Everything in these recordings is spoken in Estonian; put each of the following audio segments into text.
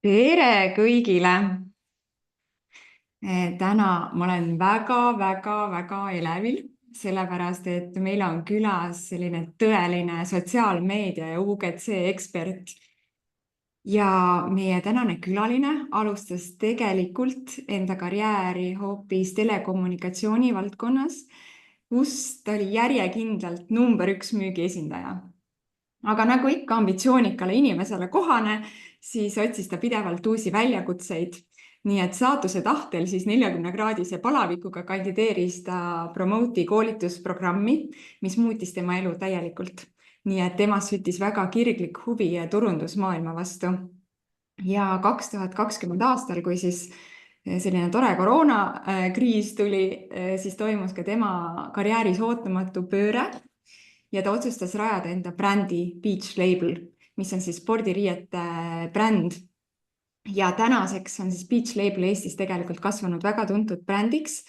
Tere kõigile! Täna ma olen väga elevil, sellepärast et meil on külas selline tõeline sotsiaalmeedia ja UGC ekspert. Ja meie tänane külaline alustas tegelikult enda karjääri hoopis telekommunikatsiooni valdkonnas, kus ta oli järjekindlalt number 1 müügiesindaja. Aga nagu ikka ambitsioonikale inimesele kohane, siis otsis ta pidevalt uusi väljakutseid. Nii et saatuse tahtel siis 40-kraadise palavikuga kandideeris ta Promote'i koolitusprogrammi, mis muutis tema elu täielikult. Nii et temast süttis väga kirglik huvi turundusmaailma vastu. Ja 2020 aastal, kui siis selline tore koroonakriis tuli, siis toimus ka tema karjääris ootamatu pööre. Ja ta otsustas rajada enda brändi Beach Label, mis on siis spordiriiete bränd. Ja tänaseks on siis Beach Label Eestis tegelikult kasvanud väga tuntud brändiks,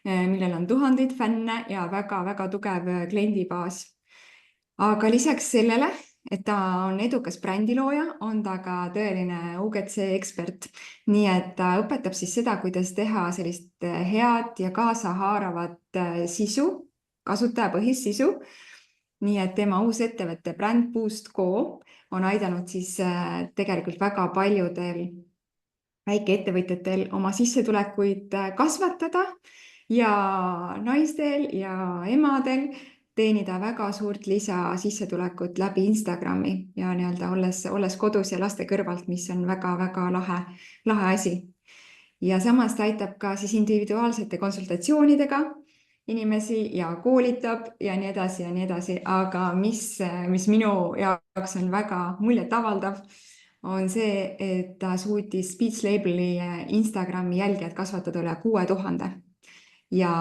millel on tuhandeid fänne ja väga tugev kliendibaas. Aga lisaks sellele, et ta on edukas brändilooja, on ta ka tõeline UGC ekspert. Nii et ta õpetab siis seda, kuidas teha sellist head ja kaasahaaravat sisu, kasutajapõhist sisu. Nii et tema uus ettevõtte Brand Boost Co on aidanud siis tegelikult väga paljudel väikeettevõtjatel oma sissetulekuid kasvatada ja naistel ja emadel teenida väga suurt lisasissetulekut läbi Instagrami ja olles kodus ja laste kõrvalt, mis on väga lahe asi. Ja samas ta aitab ka siis individuaalsete konsultatsioonidega inimesi ja koolitab ja nii edasi, aga mis minu jaoks on väga muljetavaldav, on see, et ta suutis Beach Labeli Instagrami jälgijad kasvatada üle 6000. Ja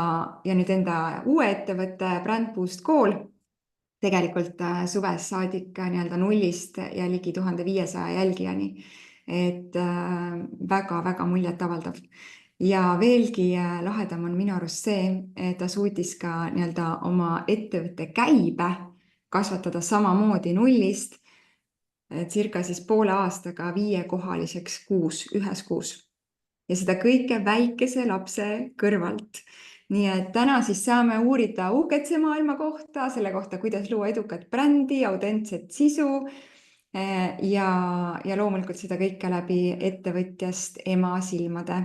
nüüd enda uue ettevõtte Brand Boost Call tegelikult suvest saadik nullist ja ligi 1500 jälgijani. Et väga muljetavaldav. Ja veelgi lahedam on minu arust see, et ta suutis ka oma ettevõtte käibe kasvatada samamoodi nullist, circa siis poole aastaga 5-kohaliseks ühes kuus. Ja seda kõike väikese lapse kõrvalt. Nii et täna siis saame uurida UGC maailma kohta, selle kohta, kuidas luua edukat brändi, autentset sisu ja loomulikult seda kõike läbi ettevõtjast ema silmade.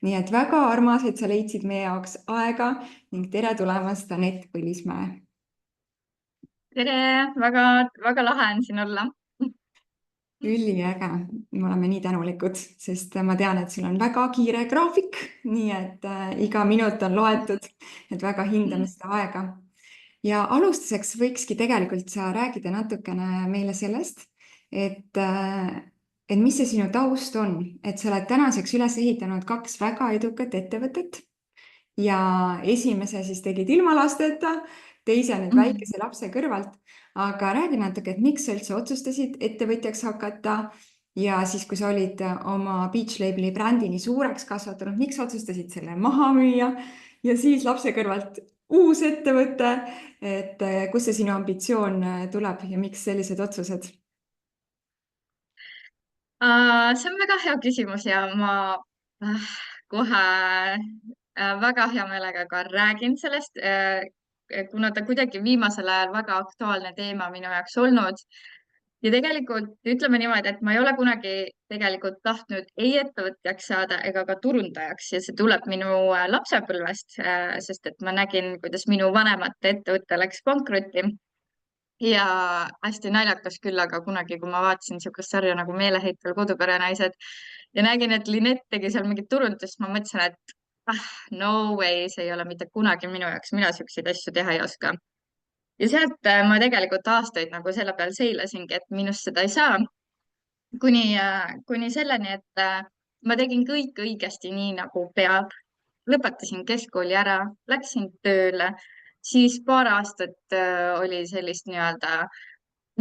Nii et väga armas, et sa leidsid meie jaoks aega ning tere tulemast, Anett Põlismäe. Tere, väga lahe on siin olla. Üliäge, me oleme nii tänulikud, sest ma tean, et sul on väga kiire graafik, nii et iga minut on loetud, et väga hindame seda aega. Ja alustuseks võikski tegelikult sa räägida natukene meile sellest, et mis see sinu taust on, et sa oled tänaseks üles ehitanud 2 väga edukat ettevõtet ja esimese siis tegid ilma lasteta, teise nüüd väikese lapse kõrvalt, aga räägi natuke, et miks sa üldse otsustasid ettevõtjaks hakata ja siis, kui sa olid oma Beach Labeli brändi nii suureks kasvatanud, miks otsustasid selle maha müüa ja siis lapse kõrvalt uus ettevõte, et kus see sinu ambitsioon tuleb ja miks sellised otsused? See on väga hea küsimus ja ma kohe väga hea meelega ka räägin sellest, kuna ta kuidagi viimasel ajal väga aktuaalne teema minu jaoks olnud. Ja tegelikult ütleme niimoodi, et ma ei ole kunagi tegelikult tahtnud ei ettevõtjaks saada ega ka turundajaks ja see tuleb minu lapsepõlvest, sest et ma nägin, kuidas minu vanemate ettevõte läks pankrotti. Ja hästi naljakas küll, aga kunagi, kui ma vaatasin niisugust sarja nagu Meeleheitel koduperenaised ja nägin, et Linett tegi seal mingit turundust, ma mõtlesin, et no way, see ei ole mitte kunagi minu jaoks, mina niisuguseid asju teha ei oska. Ja sealt ma tegelikult aastaid nagu selle peal seilasingi, et minust seda ei saa. Kuni selleni, et ma tegin kõik õigesti nii, nagu peab. Lõpetasin keskkooli ära, läksin tööle, siis paar aastat oli sellist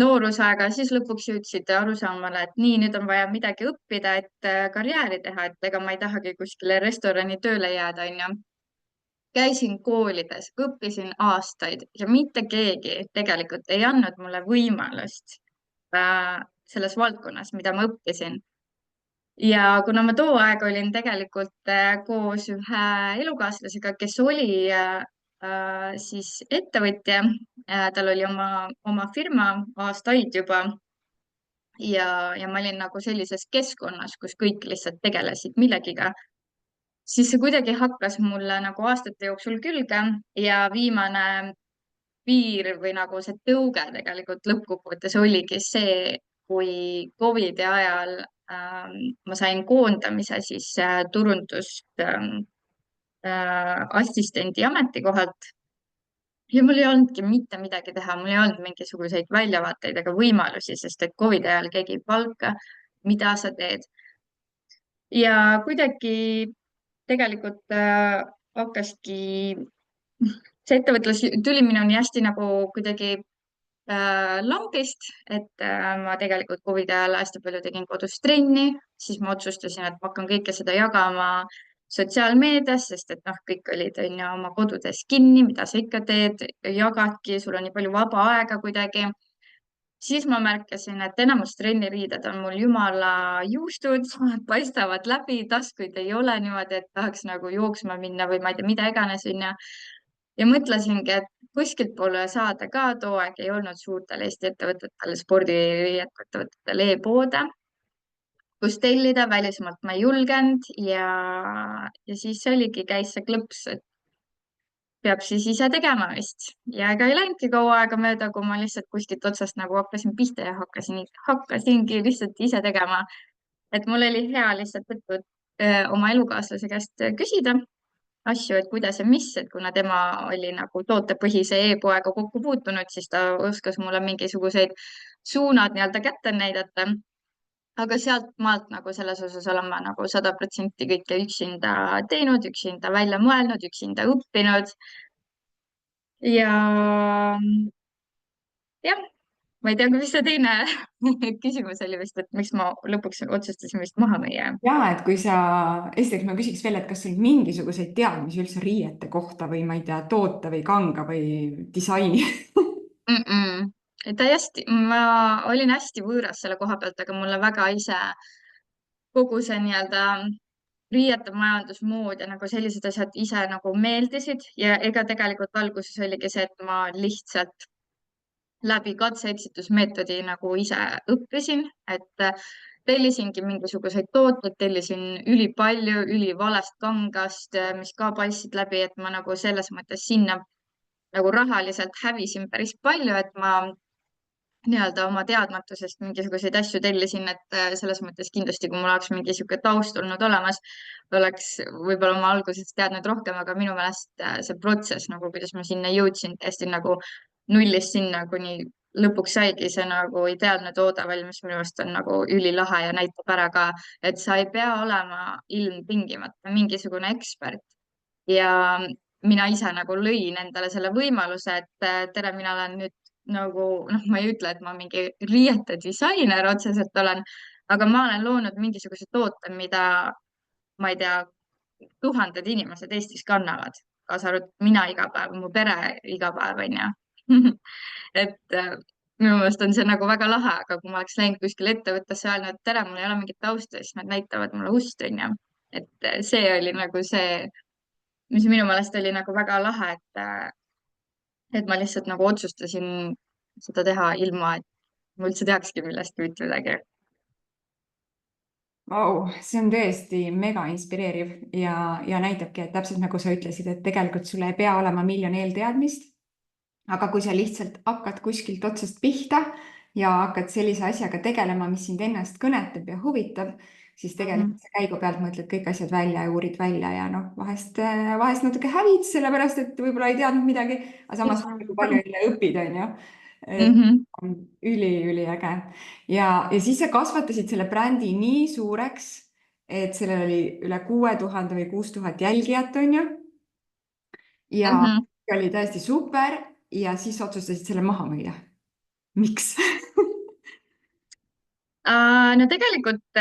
noorusaega, siis lõpuks jõudsid arusaamale, et nii, nüüd on vaja midagi õppida, et karjääri teha, et ega ma ei tahagi kuskile restorani tööle jääda, on ju. Käisin koolides, õppisin aastaid ja mitte keegi tegelikult ei andnud mulle võimalust selles valdkonnas, mida ma õppisin. ja kuna ma too aeg olin tegelikult koos ühe elukaaslasega, kes oli siis ettevõtja, tal oli oma firma aastaid juba ja ma olin nagu sellises keskkonnas, kus kõik lihtsalt tegelesid millegiga, siis see kuidagi hakkas mulle nagu aastate jooksul külge ja viimane piir või nagu see tõuge tegelikult lõppkokkuvõttes oligi see, kui Covidi ajal ma sain koondamise siis turundust assistendi ametikohalt ja mul ei olnudki mitte midagi teha, mul ei olnud mingisuguseid väljavaateid ega võimalusi, sest et Covidi ajal keegi ei palka, mida sa teed. Ja kuidagi tegelikult hakkaski, see ettevõtlus tuli minuni hästi nagu kuidagi lambist, et ma tegelikult Covidi ajal hästi palju tegin kodus trenni, siis ma otsustasin, et ma hakkan kõike seda jagama sotsiaalmeedias, sest et noh, kõik olid on ju oma kodudes kinni, mida sa ikka teed, jagadki, sul on nii palju vaba aega kuidagi. Siis ma märkasin, et enamus trenniriided on mul jumala juustud, paistavad läbi, taskuid ei ole niimoodi, et tahaks nagu jooksma minna või ma ei tea, mida iganes onju. Ja mõtlesingi, et kuskilt pole saada ka, too aeg ei olnud suurtel Eesti ettevõtetel, spordiettevõtetel e-poode, kus tellida, välismaalt ma ei julgenud ja siis oligi, käis see klõps, et peab siis ise tegema vist. Ja ega ei läinudki kaua aega mööda, kui ma lihtsalt kuskilt otsast nagu hakkasin pihta ja hakkasingi lihtsalt ise tegema. Et mul oli hea lihtsalt võtnud oma elukaaslase käest küsida asju, et kuidas ja mis, et kuna tema oli nagu tootepõhise e-poega kokku puutunud, siis ta oskas mulle mingisuguseid suunad nii-öelda kätte näidata. Aga sealt maalt nagu selles osas olen ma nagu 100% kõike üksinda teinud, üksinda välja mõelnud, üksinda õppinud. Ja jah, ma ei tea, mis see teine küsimus oli vist, et miks ma lõpuks otsustasin vist maha müüa. ja et kui sa, esiteks ma küsiks veel, et kas sul mingisuguseid teadmisi üldse riiete kohta või ma ei tea, toote või kanga või disaini Mm -mm. täiesti, ma olin hästi võõras selle koha pealt, aga mulle väga ise kogu see nii-öelda riiete majandusmood ja nagu sellised asjad ise nagu meeldisid ja ega tegelikult alguses oligi see, et ma lihtsalt läbi katse-eksitusmeetodi nagu ise õppisin, et tellisingi mingisuguseid tooteid, tellisin ülipalju, ülivalest kangast, mis ka paistsid läbi, et ma nagu selles mõttes sinna nagu rahaliselt hävisin päris palju, et ma nii-öelda oma teadmatusest mingisuguseid asju tellisin, et selles mõttes kindlasti, kui mul oleks mingi niisugune taust olnud olemas, oleks võib-olla ma alguses teadnud rohkem, aga minu meelest see protsess nagu, kuidas ma sinna jõudsin, täiesti nagu nullist sinna, kuni lõpuks saigi see nagu ideaalne toode valmis, minu arust on nagu ülilahe ja näitab ära ka, et sa ei pea olema ilmtingimata mingisugune ekspert ja mina ise nagu lõin endale selle võimaluse, et tere, mina olen nüüd nagu noh, ma ei ütle, et ma mingi riiete disainer otseselt olen, aga ma olen loonud mingisuguse toote, mida ma ei tea, tuhanded inimesed Eestis kannavad, kaasa arvatud mina iga päev, mu pere iga päev onju. et minu meelest on see nagu väga lahe, aga kui ma oleks läinud kuskile ettevõttesse ja öelnud, et tere, mul ei ole mingit tausta, siis nad näitavad mulle ust onju. et see oli nagu see, mis minu meelest oli nagu väga lahe, et ma lihtsalt nagu otsustasin seda teha ilma, et ma üldse teakski millestki mitte midagi. Vau, see on tõesti mega inspireeriv ja näitabki, et täpselt nagu sa ütlesid, et tegelikult sul ei pea olema miljon eelteadmist. aga kui sa lihtsalt hakkad kuskilt otsast pihta ja hakkad sellise asjaga tegelema, mis sind ennast kõnetab ja huvitab, siis tegelikult sa käigu pealt mõtled kõik asjad välja ja uurid välja ja noh, vahest natuke hävid, sellepärast et võib-olla ei teadnud midagi, aga samas kui palju jälle õpid, on ju. et Mhm, on üliäge ja siis sa kasvatasid selle brändi nii suureks, et sellel oli üle 6000 või 6000 jälgijat, on ju. ja mhm. oli täiesti super ja siis otsustasid selle maha müüa. Miks? No tegelikult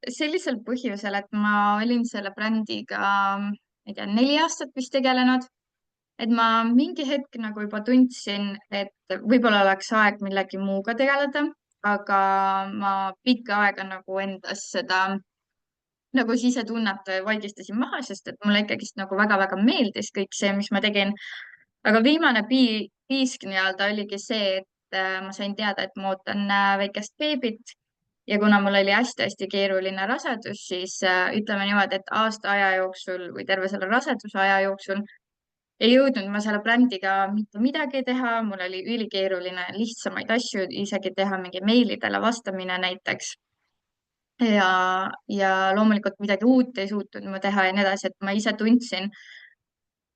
sellisel põhjusel, et ma olin selle brändiga, ma ei tea, 4 aastat vist tegelenud, et ma mingi hetk nagu juba tundsin, et võib-olla oleks aeg millegi muuga tegeleda, aga ma pikka aega nagu endas seda nagu sisetunnet vaigistasin maha, sest et mulle ikkagist nagu väga-väga meeldis kõik see, mis ma tegin. aga viimane piisk nii-öelda oligi see, et ma sain teada, et ma ootan väikest beebit ja kuna mul oli hästi-hästi keeruline rasedus, siis ütleme niimoodi, et aasta aja jooksul või terve selle raseduse aja jooksul ei jõudnud ma selle brändiga mitte midagi teha, mul oli ülikeeruline lihtsamaid asju isegi teha, mingi meilidele vastamine näiteks ja loomulikult midagi uut ei suutnud ma teha ja nii edasi, et ma ise tundsin,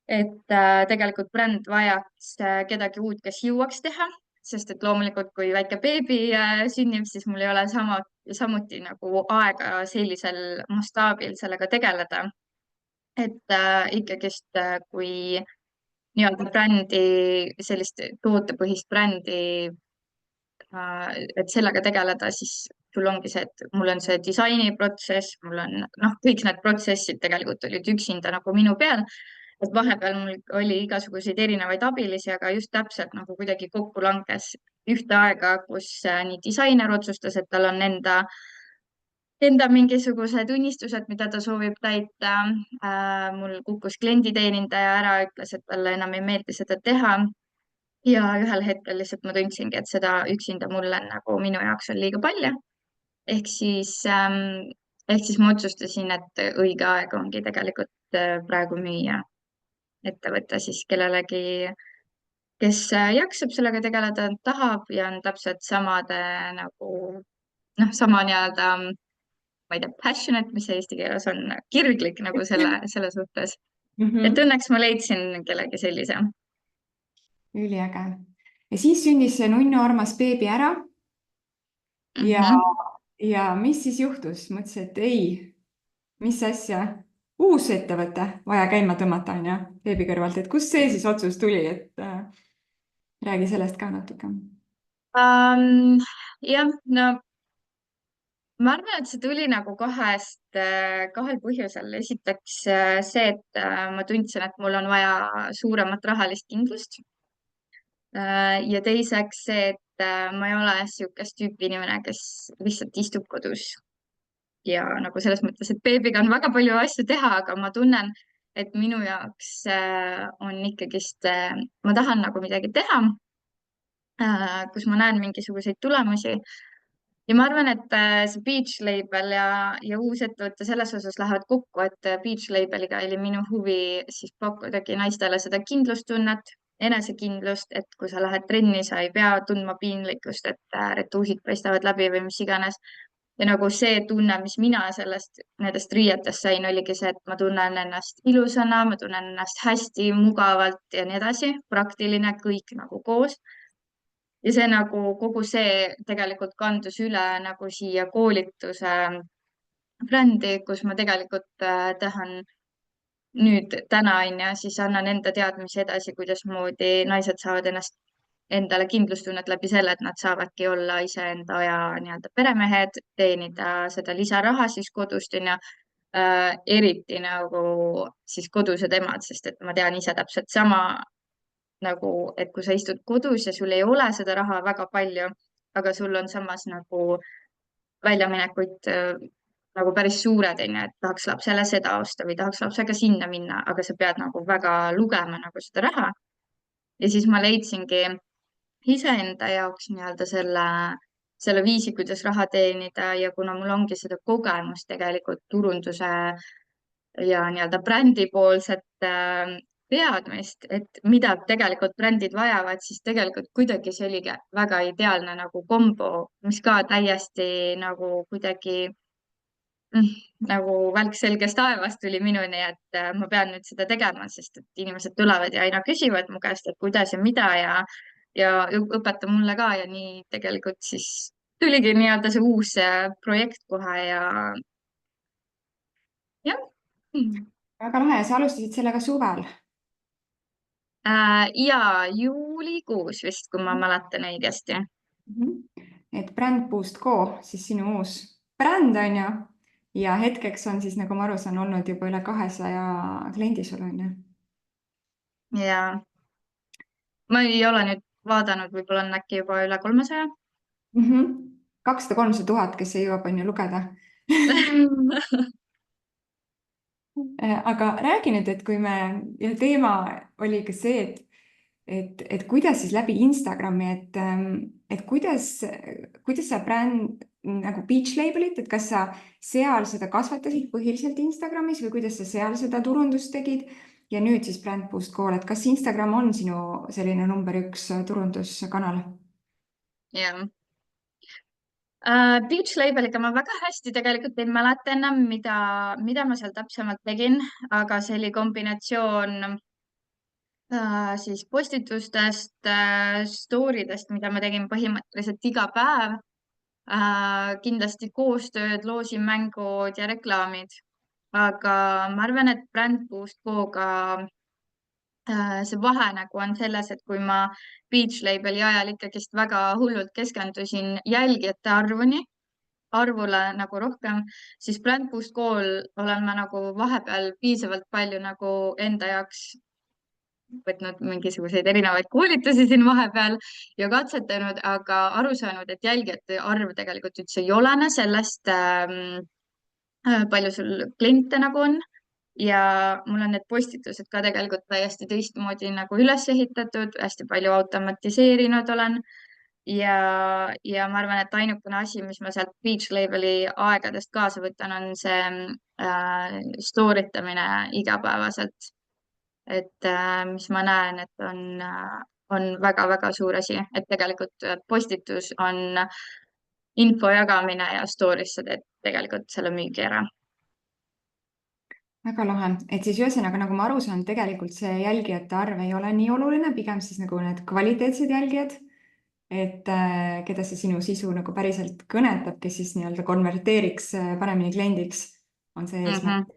et tegelikult bränd vajaks kedagi uut, kes jõuaks teha, sest et loomulikult, kui väike beebi sünnib, siis mul ei ole samuti nagu aega sellisel mastaabil sellega tegeleda. et ikkagist, kui nii-öelda brändi, sellist tootepõhist brändi et sellega tegeleda, siis sul ongi see, et mul on see disainiprotsess, mul on kõik need protsessid tegelikult olid üksinda nagu minu peal. et vahepeal mul oli igasuguseid erinevaid abilisi, aga just täpselt nagu kuidagi kokku langes ühte aega, kus nii disainer otsustas, et tal on enda mingisugused unistused, mida ta soovib täita. mul kukkus klienditeenindaja ära, ütles, et talle enam ei meeldi seda teha ja ühel hetkel lihtsalt ma tundsingi, et seda üksinda mulle nagu minu jaoks on liiga palju. ehk siis, ehk siis ma otsustasin, et õige aeg ongi tegelikult praegu müüa ettevõte siis kellelegi, kes jaksab sellega tegeleda, tahab ja on täpselt samade nagu sama nii-öelda, ma ei tea, passionate, mis see eesti keeles on, kirglik nagu selle suhtes. et õnneks ma leidsin kellegi sellise. Üliäge. Ja siis sündis see nunnu armas beebi ära ja, ja mis siis juhtus? Mõtlesin, et ei, mis asja, uus ettevõte vaja käima tõmmata, on ju, beebi kõrvalt, et kust see siis otsus tuli, et räägi sellest ka natuke. jah, no ma arvan, et see tuli nagu kahel põhjusel. esiteks see, et ma tundsin, et mul on vaja suuremat rahalist kindlust. ja teiseks see, et ma ei ole niisugust tüüpi inimene, kes lihtsalt istub kodus ja nagu selles mõttes, et beebiga on väga palju asju teha, aga ma tunnen, et minu jaoks on ikkagist, ma tahan nagu midagi teha, kus ma näen mingisuguseid tulemusi. ja ma arvan, et see Beach Label ja uus ettevõte selles osas lähevad kokku, et Beach Labeliga oli minu huvi siis pakkudagi naistele seda kindlustunnet, enesekindlust, et kui sa lähed trenni, sa ei pea tundma piinlikkust, et retuusid paistavad läbi või mis iganes. ja nagu see tunne, mis mina nendest riietest sain, oligi see, et ma tunnen ennast ilusana, ma tunnen ennast hästi, mugavalt ja nii edasi, praktiline, kõik nagu koos ja see nagu kogu see tegelikult kandus üle nagu siia koolituse brändi, kus ma tegelikult tahan nüüd täna on ju, siis annan enda teadmisi edasi, kuidasmoodi naised saavad ennast endale kindlustunnet läbi selle, et nad saavadki olla iseenda aja nii-öelda peremehed, teenida seda lisaraha siis kodust on ju. eriti nagu siis kodused emad, sest et ma tean ise täpselt sama nagu, et kui sa istud kodus ja sul ei ole seda raha väga palju, aga sul on samas nagu väljaminekuid nagu päris suured, onju, et tahaks lapsele seda osta või tahaks lapsega sinna minna, aga sa pead nagu väga lugema nagu seda raha. ja siis ma leidsingi iseenda jaoks nii-öelda selle viisi, kuidas raha teenida ja kuna mul ongi seda kogemust tegelikult turunduse ja nii-öelda brändipoolset teadmist, et mida tegelikult brändid vajavad, siis tegelikult kuidagi see oligi väga ideaalne nagu kombo, mis ka täiesti nagu kuidagi nagu välk selgest taevast tuli minuni, et ma pean nüüd seda tegema, sest et inimesed tulevad ja aina küsivad mu käest, et kuidas ja mida ja õpeta mulle ka ja nii tegelikult siis tuligi nii-öelda see uus projekt kohe ja jah. Väga lahe, sa alustasid sellega suvel. ja juulikuus vist, kui ma mäletan õigesti. Et Brand Boost Go, siis sinu uus bränd on ju. Ja hetkeks on siis, nagu ma aru saan, olnud juba üle 200 kliendi sul on ju. ja ma ei ole nüüd vaadanud, võib-olla on äkki juba üle 300. 200-300 000, kes ei jõua, on ju lugeda. aga räägi nüüd, et kui me, ja teema oli ka see, et kuidas siis läbi Instagrami, et kuidas sa bränd nagu Beach Labelit, et kas sa seal seda kasvatasid põhiliselt Instagramis või kuidas sa seal seda turundust tegid? Ja nüüd siis Brand Boost Call, et kas Instagram on sinu selline number üks turunduskanal? jah. Beach Labeliga ma väga hästi tegelikult ei mäleta enam, mida ma seal täpsemalt tegin, aga see oli kombinatsioon siis postitustest, story dest, mida ma tegin põhimõtteliselt iga päev. Kindlasti koostööd, loosimängud ja reklaamid. Aga ma arvan, et Brand Boost Go'ga see vahe nagu on selles, et kui ma Beach Labeli ajal ikkagist väga hullult keskendusin jälgijate arvule nagu rohkem, siis Brand Boost Go'l olen ma nagu vahepeal piisavalt palju nagu enda jaoks võtnud mingisuguseid erinevaid koolitusi siin vahepeal ja katsetanud, aga aru saanud, et jälgijate arv tegelikult üldse ei olene sellest, palju sul kliente nagu on. Ja mul on need postitused ka tegelikult täiesti teistmoodi nagu üles ehitatud, hästi palju automatiseerinud olen. Ja ma arvan, et ainukene asi, mis ma sealt Beach Labeli aegadest kaasa võtan, on see story tamine igapäevaselt. Et mis ma näen, et on väga-väga suur asi, et tegelikult postitus on info jagamine ja story's sa teed tegelikult selle müügi ära. väga lahe, et siis ühesõnaga, nagu ma aru saan, tegelikult see jälgijate arv ei ole nii oluline, pigem siis nagu need kvaliteetsed jälgijad, et keda see sinu sisu nagu päriselt kõnetab, kes siis nii-öelda konverteeriks paremini kliendiks, on see eesmärk.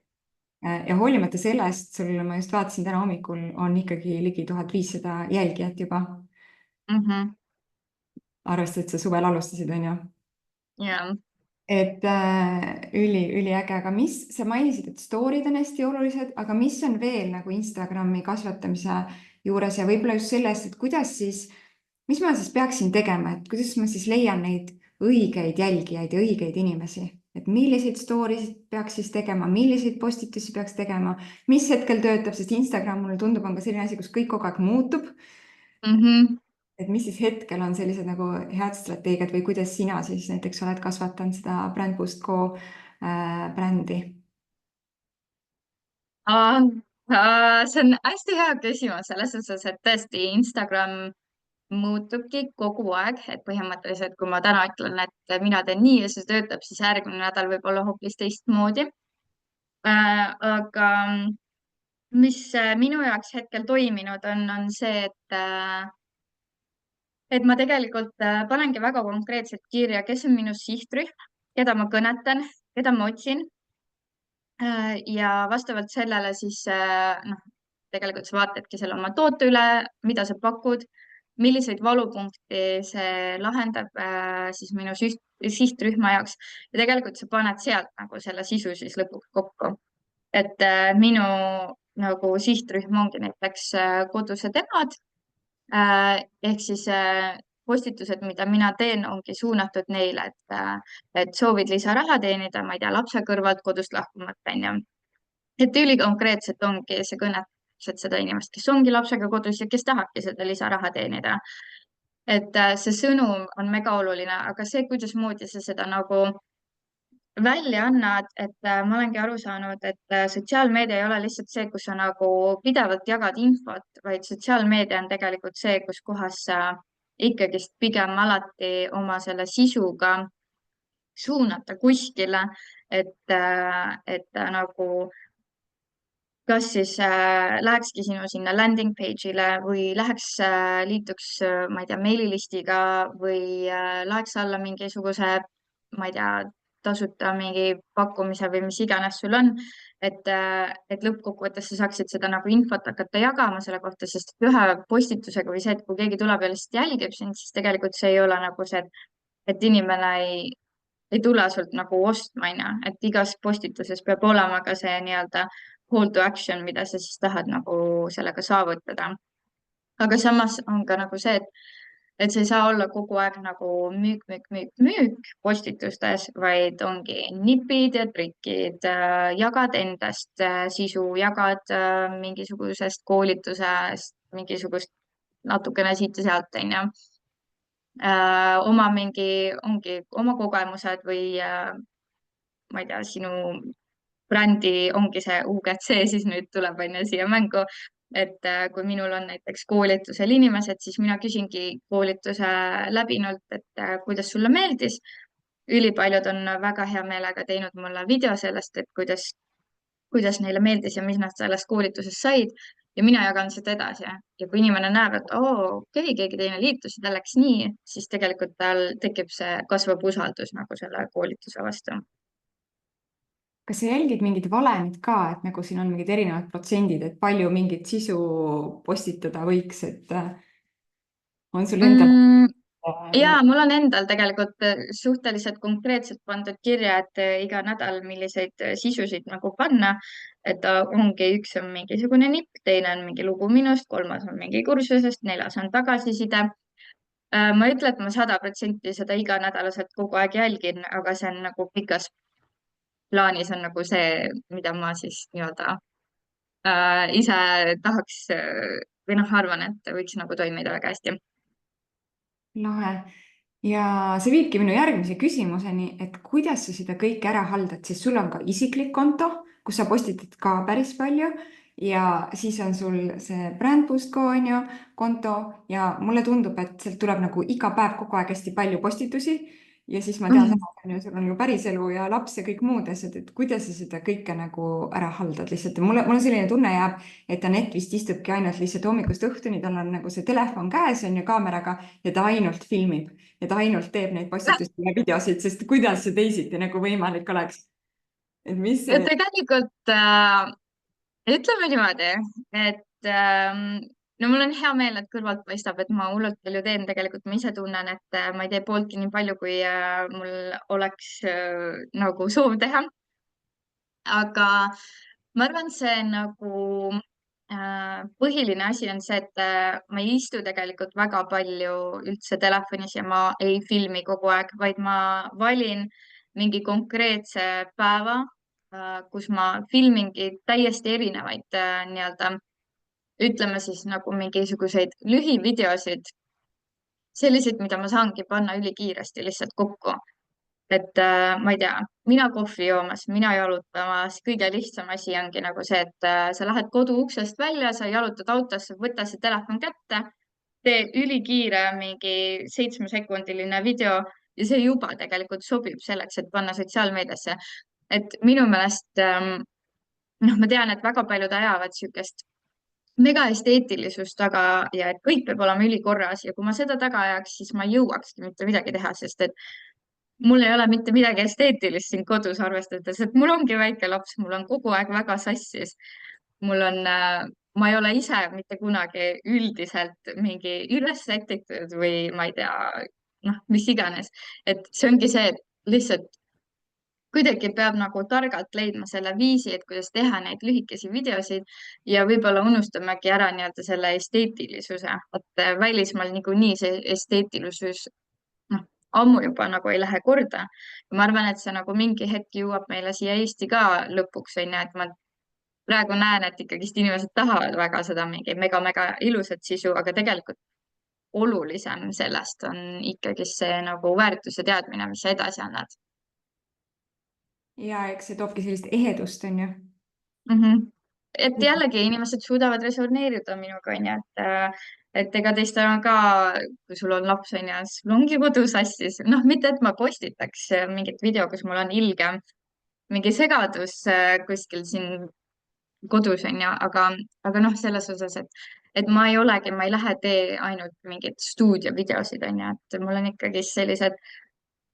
Ja hoolimata sellest, sul, ma just vaatasin täna hommikul, on ikkagi ligi 1500 jälgijat juba. Arvestades, et sa suvel alustasid, on ju? Jah. Et üliäge, aga mis, sa mainisid, et story'd on hästi olulised, aga mis on veel nagu Instagrami kasvatamise juures ja võib-olla just sellest, et kuidas siis, mis ma siis peaksin tegema, et kuidas ma siis leian neid õigeid jälgijaid ja õigeid inimesi, et milliseid story'sid peaks siis tegema, milliseid postitusi peaks tegema, mis hetkel töötab, sest Instagram mulle tundub, on ka selline asi, kus kõik kogu aeg muutub. Et mis siis hetkel on sellised nagu head strateegiad või kuidas sina siis näiteks oled kasvatanud seda Brand Boost Co brändi? See on hästi hea küsimus selles suhtes, et tõesti Instagram muutubki kogu aeg, et põhimõtteliselt, kui ma täna ütlen, et mina teen nii ja see töötab, siis järgmine nädal võib olla hoopis teistmoodi. Aga mis minu jaoks hetkel toiminud on see, et ma tegelikult panengi väga konkreetselt kirja, kes on minu sihtrühm, keda ma kõnetan, keda ma otsin. Ja vastavalt sellele siis noh, tegelikult sa vaatadki selle oma toote üle, mida sa pakud, milliseid valupunkti see lahendab siis minu sihtrühma jaoks ja tegelikult sa paned sealt nagu selle sisu siis lõpuks kokku. Et minu nagu sihtrühm ongi näiteks kodused emad ehk siis postitused, mida mina teen, ongi suunatud neile, et soovid lisaraha teenida, ma ei tea, lapse kõrvalt kodust lahkumata, onju. Et ülikonkreetselt ongi see kõnetab seda inimest, kes ongi lapsega kodus ja kes tahabki seda lisaraha teenida. Et see sõnum on mega oluline, aga see, kuidasmoodi sa seda nagu välja annad, et ma olengi aru saanud, et sotsiaalmeedia ei ole lihtsalt see, kus sa nagu pidevalt jagad infot, vaid sotsiaalmeedia on tegelikult see, kus kohas sa ikkagist pigem alati oma selle sisuga suunata kuskile, et nagu kas siis lähekski sinu sinna landing page'ile või läheks, liituks, ma ei tea, meililistiga või läheks alla mingisuguse, ma ei tea, tasuta mingi pakkumise või mis iganes sul on, et lõppkokkuvõttes sa saaksid seda nagu infot hakata jagama selle kohta, sest ühe postitusega või see, et kui keegi tuleb ja lihtsalt jälgib sind, siis tegelikult see ei ole nagu see, et inimene ei tule sult nagu ostma, onju, et igas postituses peab olema ka see nii-öelda call to action, mida sa siis tahad nagu sellega saavutada. Aga samas on ka nagu see, et see ei saa olla kogu aeg nagu müük, müük, müük, müük postitustes, vaid ongi nipid ja trikid, jagad endast sisu, jagad mingisugusest koolitusest, mingisugust natukene siit ja sealt, onju. Oma mingi, ongi oma kogemused või ma ei tea, sinu brändi ongi see UGC, siis nüüd tuleb onju siia mängu. Et kui minul on näiteks koolitusel inimesed, siis mina küsingi koolituse läbinult, et kuidas sulle meeldis. Ülipaljud on väga hea meelega teinud mulle video sellest, et kuidas neile meeldis ja mis nad sellest koolitusest said. Ja mina jagan seda edasi. Ja kui inimene näeb, et okei, keegi teine liitus ja tal läks nii, siis tegelikult tal tekib see kasvav usaldus nagu selle koolituse vastu. kas sa jälgid mingid valemid ka, et nagu siin on mingid erinevad protsendid, et palju mingit sisu postitada võiks, et on sul endal Mm, või? ja mul on endal tegelikult suhteliselt konkreetselt pandud kirja, et iga nädal milliseid sisusid nagu panna. Et ongi, üks on mingisugune nipp, teine on mingi lugu minust, kolmas on mingi kursusest, neljas on tagasiside. Ma ei ütle, et ma 100% seda iganädalaselt kogu aeg jälgin, aga see on nagu pikas plaanis on nagu see, mida ma siis nii-öelda ise tahaks või noh, arvan, et võiks nagu toimida väga hästi. Lahe. Ja see viibki minu järgmise küsimuseni, et kuidas sa seda kõike ära haldad, sest sul on ka isiklik konto, kus sa postitad ka päris palju ja siis on sul see Brand Boost Go on ju konto ja mulle tundub, et sealt tuleb nagu iga päev kogu aeg hästi palju postitusi ja siis ma tean Mhm. samas on ju, sul on ju päriselu ja laps ja kõik muud asjad, et kuidas sa seda kõike nagu ära haldad lihtsalt ja mulle selline tunne jääb, et Anett vist istubki ainult lihtsalt hommikust õhtuni, tal on nagu see telefon käes on ju kaameraga ja ta ainult filmib ja ta ainult teeb neid postitusi ja videosid, sest kuidas see teisiti nagu võimalik oleks? et mis ja see, tegelikult ütleme niimoodi, et no mul on hea meel, et kõrvalt paistab, et ma hullult palju teen, tegelikult ma ise tunnen, et ma ei tee pooltki nii palju, kui mul oleks nagu soov teha. Aga ma arvan, see nagu põhiline asi on see, et ma ei istu tegelikult väga palju üldse telefonis ja ma ei filmi kogu aeg, vaid ma valin mingi konkreetse päeva, kus ma filmingi täiesti erinevaid nii-öelda, ütleme siis nagu mingisuguseid lühivideosid, selliseid, mida ma saangi panna ülikiiresti lihtsalt kokku. Et ma ei tea, mina kohvi joomas, mina jalutamas, kõige lihtsam asi ongi nagu see, et sa lähed kodu uksest välja, sa jalutad autosse, võta see telefon kätte, tee ülikiire mingi 7-sekundiline video ja see juba tegelikult sobib selleks, et panna sotsiaalmeediasse. Et minu meelest noh, ma tean, et väga paljud ajavad niisugust mega esteetilisust taga ja et kõik peab olema ülikorras ja kui ma seda taga ajaks, siis ma ei jõuakski mitte midagi teha, sest et mul ei ole mitte midagi esteetilist siin kodus arvestades, et mul ongi väike laps, mul on kogu aeg väga sassis. mul on, ma ei ole ise mitte kunagi üldiselt mingi üles sätitud või ma ei tea, noh, mis iganes, et see ongi see, et lihtsalt kuidagi peab nagu targalt leidma selle viisi, et kuidas teha neid lühikesi videosid ja võib-olla unustamegi ära nii-öelda selle esteetilisuse, et välismaal niikuinii see esteetilisus noh, ammu juba nagu ei lähe korda. ma arvan, et see nagu mingi hetk jõuab meile siia Eesti ka lõpuks onju, et ma praegu näen, et ikkagist inimesed tahavad väga seda mingi mega-mega ilusat sisu, aga tegelikult olulisem sellest on ikkagi see nagu väärtus ja teadmine, mis sa edasi annad. ja eks see toobki sellist ehedust on ju. mm. -hmm. et jällegi inimesed suudavad resoneeruda minuga, onju, et ega teistel on ka, kui sul on laps, onju, sul ongi kodu sassis, noh, mitte et ma postitaks mingit video, kus mul on ilge mingi segadus kuskil siin kodus, onju, aga noh, selles osas, et ma ei olegi, ma ei lähe tee ainult mingeid stuudiovideosid, onju, et mul on ikkagi sellised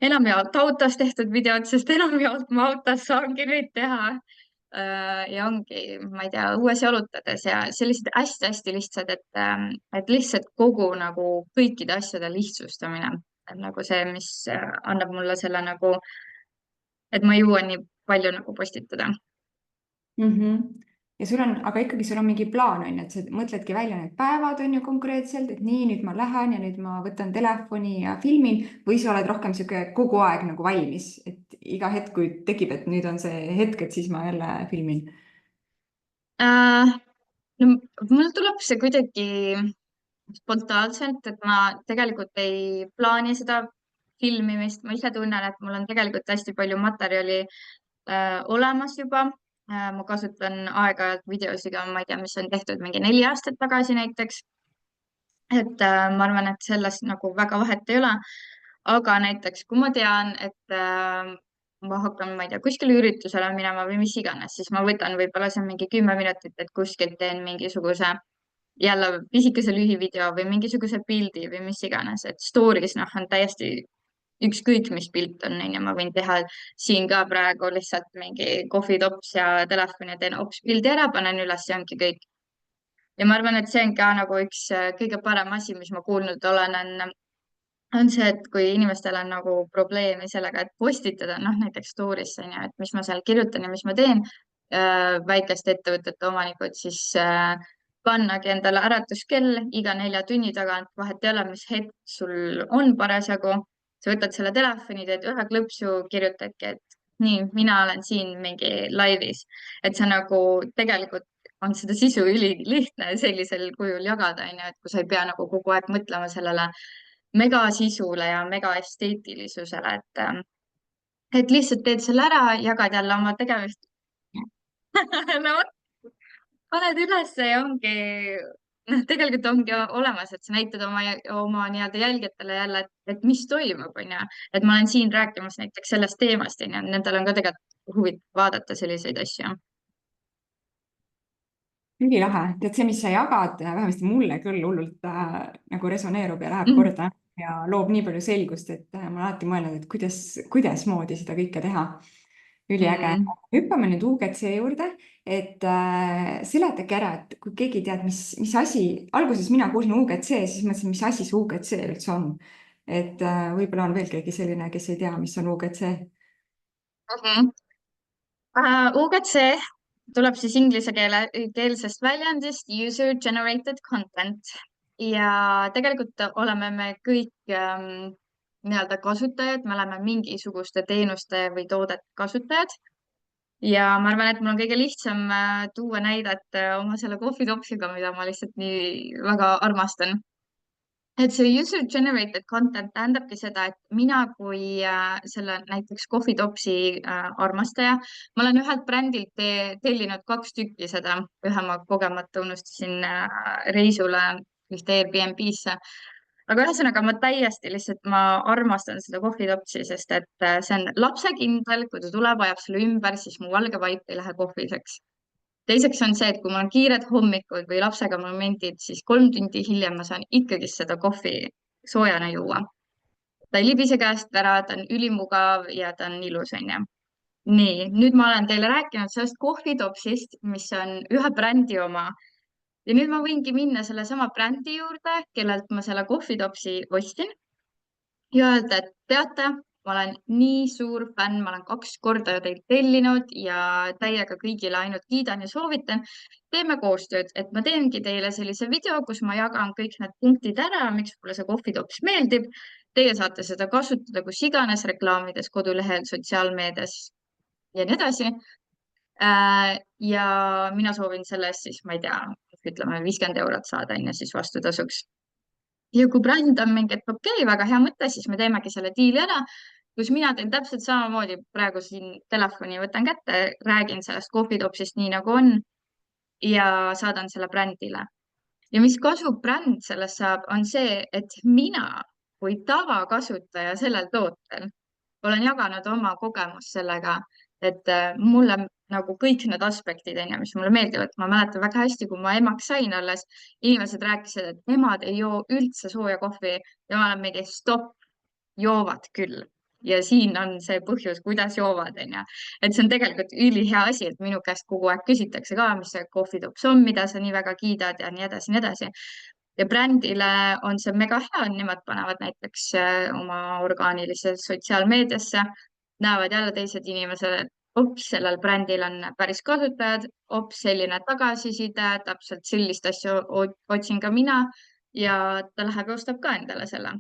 enamjaolt autos tehtud videod, sest enamjaolt ma autos saangi neid teha ja ongi, ma ei tea, õues jalutades ja sellised hästi-hästi lihtsad, et lihtsalt kogu nagu kõikide asjade lihtsustamine on nagu see, mis annab mulle selle nagu, et ma jõuan nii palju nagu postitada. Mm -hmm. ja sul on, aga ikkagi sul on mingi plaan, on ju, et sa mõtledki välja need päevad, on ju, konkreetselt, et nii, nüüd ma lähen ja nüüd ma võtan telefoni ja filmin või sa oled rohkem sihuke kogu aeg nagu valmis, et iga hetk, kui tekib, et nüüd on see hetk, et siis ma jälle filmin. äh, no mul tuleb see kuidagi spontaanselt, et ma tegelikult ei plaani seda filmimist, ma ise tunnen, et mul on tegelikult hästi palju materjali olemas juba. Ma kasutan aeg-ajalt videosiga, ma ei tea, mis on tehtud mingi 4 aastat tagasi näiteks. Et ma arvan, et sellest nagu väga vahet ei ole. Aga näiteks, kui ma tean, et ma hakkan, ma ei tea, kuskile üritusele minema või mis iganes, siis ma võtan võib-olla see on mingi 10 minutit, et kuskilt teen mingisuguse jälle pisikese lühivideo või mingisuguse pildi või mis iganes, et story's noh, on täiesti ükskõik, mis pilt on ju, ma võin teha siin ka praegu lihtsalt mingi kohvitops ja telefon ja teen hops pildi ära, panen üles ja ongi kõik. Ja ma arvan, et see on ka nagu üks kõige parem asi, mis ma kuulnud olen, on see, et kui inimestel on nagu probleemi sellega, et postitada, noh näiteks story'sse on ju, et mis ma seal kirjutan ja mis ma teen, väikeste ettevõtete omanikud, siis pannagi endale äratuskell iga 4 tunni tagant, vahet ei ole, mis hetk sul on parasjagu. sa võtad selle telefoni, teed ühe klõpsu, kirjutadki, et nii, mina olen siin mingi laivis, et sa nagu tegelikult on seda sisu ülilihtne sellisel kujul jagada, onju, et kui sa ei pea nagu kogu aeg mõtlema sellele megasisule ja megaesteetilisusele, et lihtsalt teed selle ära, jagad jälle oma tegevust. no vot, paned ülesse ja ongi, noh, tegelikult ongi olemas, et sa näitad oma nii-öelda jälgijatele jälle, et mis toimub, onju. et ma olen siin rääkimas näiteks sellest teemast, onju, nendel on ka tegelikult huvitav vaadata selliseid asju. Ülilahe, tead see, mis sa jagad, vähemasti mulle küll hullult nagu resoneerub ja läheb Mhm. korda ja loob nii palju selgust, et ma olen alati mõelnud, et kuidasmoodi seda kõike teha. Üliäge. Mhm. hüppame nüüd UGC juurde, et seletagi ära, et kui keegi ei tea, mis asi, alguses mina kuulsin UGC, siis mõtlesin, mis asi see UGC üldse on. et võib-olla on veel keegi selline, kes ei tea, mis on UGC. Mhm. UGC tuleb siis keelsest väljendist user generated content ja tegelikult oleme me kõik nii-öelda kasutajad, me oleme mingisuguste teenuste või toodete kasutajad. Ja ma arvan, et mul on kõige lihtsam tuua näidet oma selle kohvitopsiga, mida ma lihtsalt nii väga armastan. Et see user generated content tähendabki seda, et mina kui selle näiteks kohvitopsi armastaja, ma olen ühelt brändilt tellinud 2 tükki seda, ühe ma kogemata unustasin reisule ühte Airbnb-sse. aga ühesõnaga ma täiesti lihtsalt, ma armastan seda kohvitopsi, sest et see on lapsekindel, kui ta tuleb, ajab selle ümber, siis mu valge vaip ei lähe kohviseks. Teiseks on see, et kui mul on kiired hommikud või lapsega momendid, siis 3 tundi hiljem ma saan ikkagi seda kohvi soojana juua. ta ei libise käest ära, ta on ülimugav ja ta on ilus, onju. nii, nüüd ma olen teile rääkinud sellest kohvitopsist, mis on ühe brändi oma. ja nüüd ma võingi minna sellesama brändi juurde, kellelt ma selle kohvitopsi ostsin ja öelda, et teate, ma olen nii suur fänn, ma olen 2 korda teilt tellinud ja täiega kõigile ainult kiidan ja soovitan. teeme koostööd, et ma teengi teile sellise video, kus ma jagan kõik need punktid ära, miks mulle see kohvitops meeldib. Teie saate seda kasutada kus iganes, reklaamides, kodulehel, sotsiaalmeedias ja nii edasi. Ja mina soovin selle eest siis, ma ei tea, ütleme 50 eurot saada, on ju, siis vastutasuks. ja kui bränd on mingi, et okei, väga hea mõte, siis me teemegi selle diili ära, kus mina teen täpselt samamoodi praegu siin telefoni võtan kätte, räägin sellest kohvitopsist nii nagu on ja saadan selle brändile. ja mis kasu bränd sellest saab, on see, et mina kui tavakasutaja sellel tootel olen jaganud oma kogemust sellega, et mulle nagu kõik need aspektid, onju, mis mulle meeldivad. ma mäletan väga hästi, kui ma emaks sain alles, inimesed rääkisid, et nemad ei joo üldse sooja kohvi ja ma olen mingi stopp, joovad küll. ja siin on see põhjus, kuidas joovad, onju. et see on tegelikult ülihea asi, et minu käest kogu aeg küsitakse ka, mis see kohvitops on, mida sa nii väga kiidad ja nii edasi, nii edasi. ja brändile on see mega hea, nemad panevad näiteks oma orgaanilisse sotsiaalmeediasse, näevad jälle teised inimesed, ops, sellel brändil on päris kasutajad, ops, selline tagasiside, täpselt sellist asja otsin ka mina ja ta läheb ja ostab ka endale selle.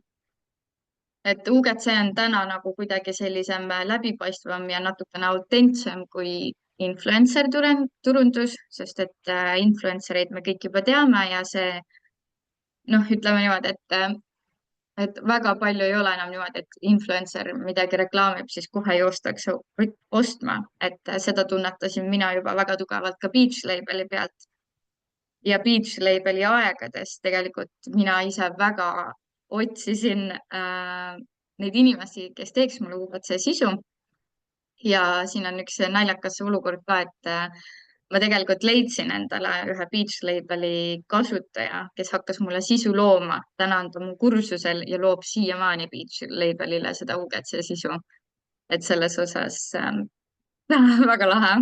Et UGC on täna nagu kuidagi sellisem läbipaistvam ja natukene autentsem kui influencer turundus, sest et influencer eid me kõik juba teame ja see noh, ütleme niimoodi, et väga palju ei ole enam niimoodi, et influencer midagi reklaamib, siis kohe joostakse ostma, et seda tunnetasin mina juba väga tugevalt ka Beach Labeli pealt ja Beach Labeli aegades tegelikult mina ise väga otsisin neid inimesi, kes teeks mulle UGC sisu. Ja siin on üks naljakas olukord ka, et ma tegelikult leidsin endale ühe Beach Labeli kasutaja, kes hakkas mulle sisu looma. Täna on ta mu kursusel ja loob siiamaani Beach Labelile seda UGC sisu. Et selles osas väga lahe.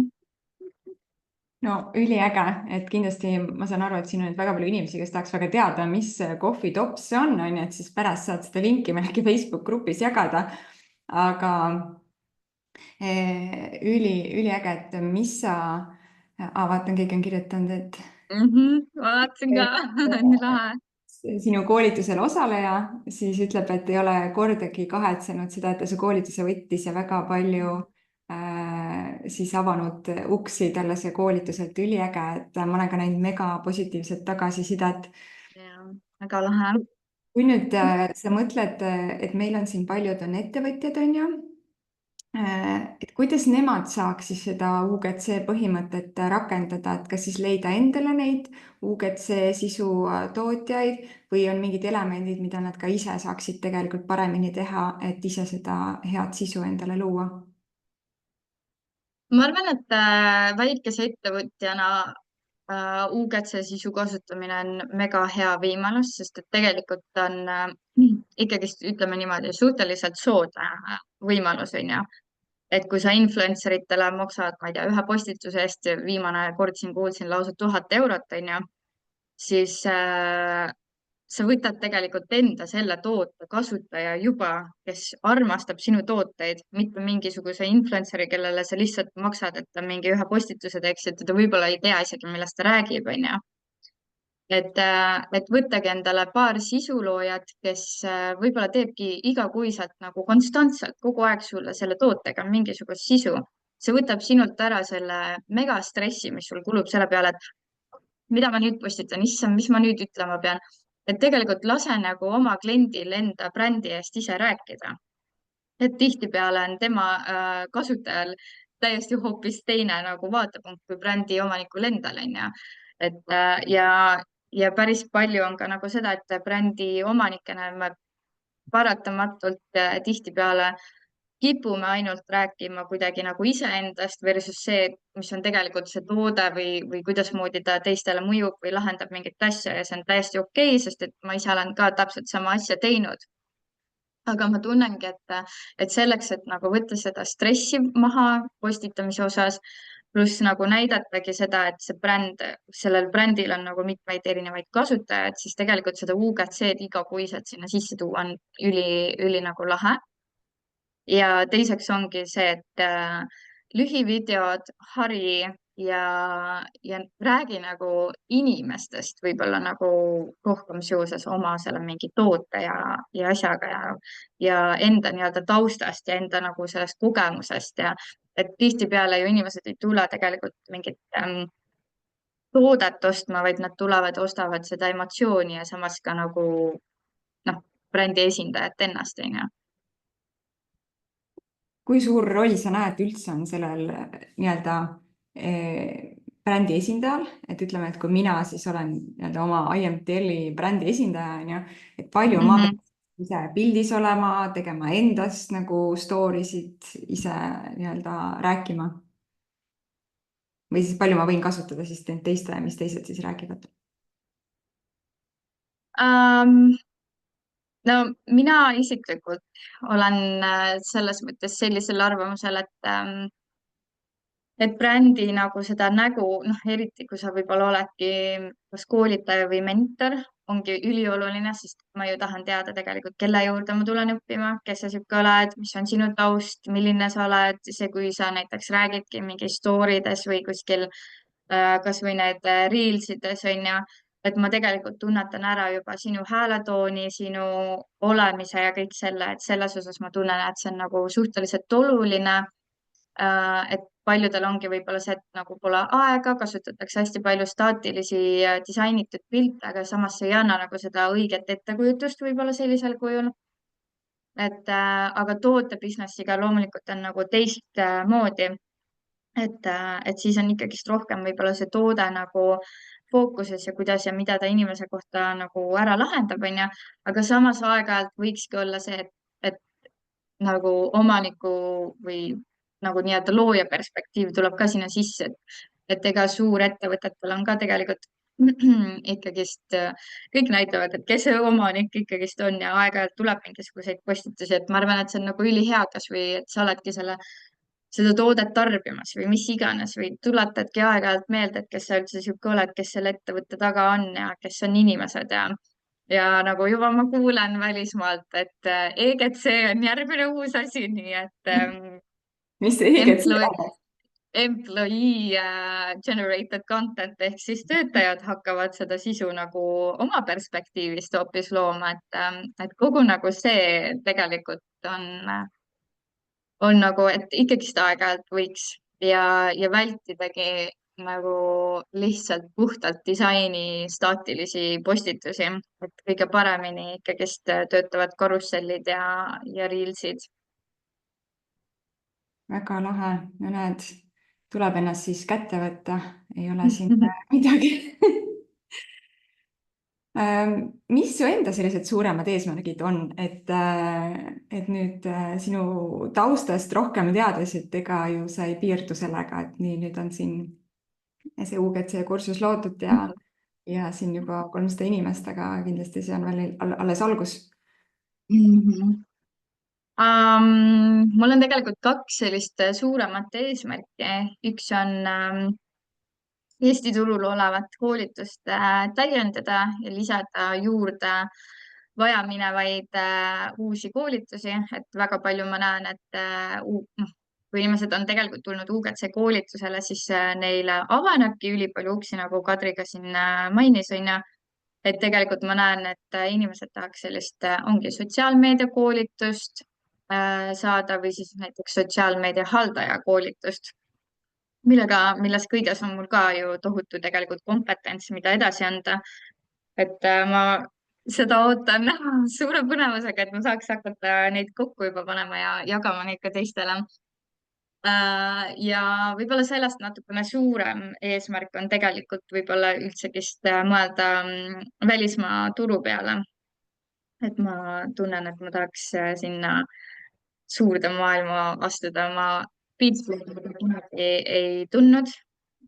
no üliäge, et kindlasti ma saan aru, et siin on nüüd väga palju inimesi, kes tahaks väga teada, mis Coffee Tops see on, et siis pärast saad seda linki meil äkki Facebook grupis jagada. aga üliäge, et mis sa, vaatan, keegi on kirjutanud, et Ma vaatasin ka, nii lahe. sinu koolitusel osaleja, siis ütleb, et ei ole kordagi kahetsenud seda, et ta su koolituse võttis ja väga palju siis avanud uksi talle see koolitus, et üliäge, et ma olen ka näinud mega positiivset tagasisidet. Ja, väga lahe. kui nüüd sa mõtled, et meil on siin paljud on ettevõtjad, on ju, et kuidas nemad saaks siis seda UGC põhimõtet rakendada, et kas siis leida endale neid UGC sisu tootjaid või on mingid elemendid, mida nad ka ise saaksid tegelikult paremini teha, et ise seda head sisu endale luua? Ma arvan, et väikese ettevõtjana UGC sisu kasutamine on mega hea võimalus, sest et tegelikult on ikkagist, ütleme niimoodi, suhteliselt soodne võimalus, on ju. Et kui sa influencer itele maksad, ma ei tea, ühe postituse eest, viimane kord siin kuulsin lausa 1000 eurot, on ju, siis sa võtad tegelikult enda selle toote kasutaja juba, kes armastab sinu tooteid, mitte mingisuguse influencer'i, kellele sa lihtsalt maksad, et ta mingi ühe postituse teeks, et ta võib-olla ei tea isegi, millest ta räägib, onju. Et võttagi endale paar sisuloojat, kes võib-olla teebki igakuiselt nagu konstantselt kogu aeg sulle selle tootega mingisugust sisu. See võtab sinult ära selle megastressi, mis sul kulub selle peale, et mida ma nüüd postitan, issand, mis ma nüüd ütlema pean. Et tegelikult lase nagu oma kliendil enda brändi eest ise rääkida. Et tihtipeale on tema kasutajal täiesti hoopis teine nagu vaatepunkt kui brändi omanikul endal, on ju. Et ja päris palju on ka nagu seda, et brändi omanikena me paratamatult tihtipeale kipume ainult rääkima kuidagi nagu iseendast versus see, mis on tegelikult see toode või kuidasmoodi ta teistele mõjub või lahendab mingit asja ja see on täiesti okei, sest et ma ise olen ka täpselt sama asja teinud. Aga ma tunnengi, et selleks, et nagu võtta seda stressi maha postitamise osas, pluss nagu näidatagi seda, et see bränd, sellel brändil on nagu mitmeid erinevaid kasutajaid, siis tegelikult seda UGC-d igakuiselt sinna sisse tuua on üli nagu lahe. Ja teiseks ongi see, et lühivideod, hari ja räägi nagu inimestest võib-olla nagu rohkem seoses oma selle mingi toote ja asjaga ja enda nii-öelda taustast ja enda nagu sellest kogemusest ja et tihtipeale ju inimesed ei tule tegelikult mingit toodet ostma, vaid nad tulevad, ostavad seda emotsiooni ja samas ka nagu noh, brändi esindajat ennast, onju. kui suur roll sa näed üldse on sellel nii-öelda brändi esindajal, et ütleme, et kui mina siis olen nii-öelda oma IMTL-i brändi esindaja, on ju, et palju ma pean ise pildis olema, tegema endast nagu story sid ise nii-öelda rääkima? või siis palju ma võin kasutada siis teiste, mis teised siis räägivad? No mina isiklikult olen selles mõttes sellisel arvamusel, et brändi nagu seda nägu, noh, eriti kui sa võib-olla oledki kas koolitaja või mentor, ongi ülioluline, sest ma ju tahan teada tegelikult, kelle juurde ma tulen õppima, kes sa sihuke oled, mis on sinu taust, milline sa oled, see, kui sa näiteks räägidki mingi story des või kuskil kasvõi need reels ides on ju, et ma tegelikult tunnetan ära juba sinu hääletooni, sinu olemise ja kõik selle, et selles osas ma tunnen, et see on nagu suhteliselt oluline. Et paljudel ongi võib-olla see, et nagu pole aega, kasutatakse hästi palju staatilisi disainitud pilte, aga samas see ei anna nagu seda õiget ettekujutust võib-olla sellisel kujul. Aga toote business'iga loomulikult on nagu teistmoodi, et siis on ikkagist rohkem võib-olla see toode nagu fookuses ja kuidas ja mida ta inimese kohta nagu ära lahendab, onju. Aga samas aeg-ajalt võikski olla see, et nagu omaniku või nagu nii-öelda looja perspektiiv tuleb ka sinna sisse, et ega suurettevõtetel on ka tegelikult ikkagist, kõik näitavad, et kes see omanik ikkagist on ja aeg-ajalt tuleb mingisuguseid postitusi, et ma arvan, et see on nagu ülihea, kasvõi et sa oledki seda toodet tarbimas või mis iganes või tuletadki aeg-ajalt meelde, et kes sa üldse sihuke oled, kes selle ettevõtte taga on ja kes on inimesed ja nagu juba ma kuulen välismaalt, et EGC on järgmine uus asi, nii et mis see õiget employee, tähendab? employee generated content ehk siis töötajad hakkavad seda sisu nagu oma perspektiivist hoopis looma, et kogu nagu see tegelikult on nagu, et ikkagist aeg-ajalt võiks ja vältidagi nagu lihtsalt puhtalt disaini staatilisi postitusi, et kõige paremini ikkagist töötavad karussellid ja reelsid. Väga lahe, no näed, tuleb ennast siis kätte võtta, ei ole siin midagi. Mis su enda sellised suuremad eesmärgid on, et nüüd sinu taustast rohkem teades, et ega ju sa ei piirdu sellega, et nii, nüüd on siin see UGC kursus loodud ja siin juba 300 inimest, aga kindlasti see on veel alles algus. Mul on tegelikult kaks sellist suuremat eesmärki. Üks on Eesti turul olevat koolitust täiendada ja lisada juurde vajaminevaid uusi koolitusi, et väga palju ma näen, et kui inimesed on tegelikult tulnud UGC koolitusele, siis neile avanebki ülipalju uksi, nagu Kadri ka siin mainis, onju. Et tegelikult ma näen, et inimesed tahaks sellist, ongi sotsiaalmeedia koolitust saada või siis näiteks sotsiaalmeedia haldaja koolitust milles kõiges on mul ka ju tohutu tegelikult kompetents, mida edasi anda. Et ma seda ootan suure põnevusega, et ma saaks hakata neid kokku juba panema ja jagama neid ka teistele. Ja võib-olla sellest natukene suurem eesmärk on tegelikult võib-olla üldsegist mõelda välismaa turu peale. Et ma tunnen, et ma tahaks sinna suurde maailma astuda. Ma Beatsplane'i kunagi ei tundnud,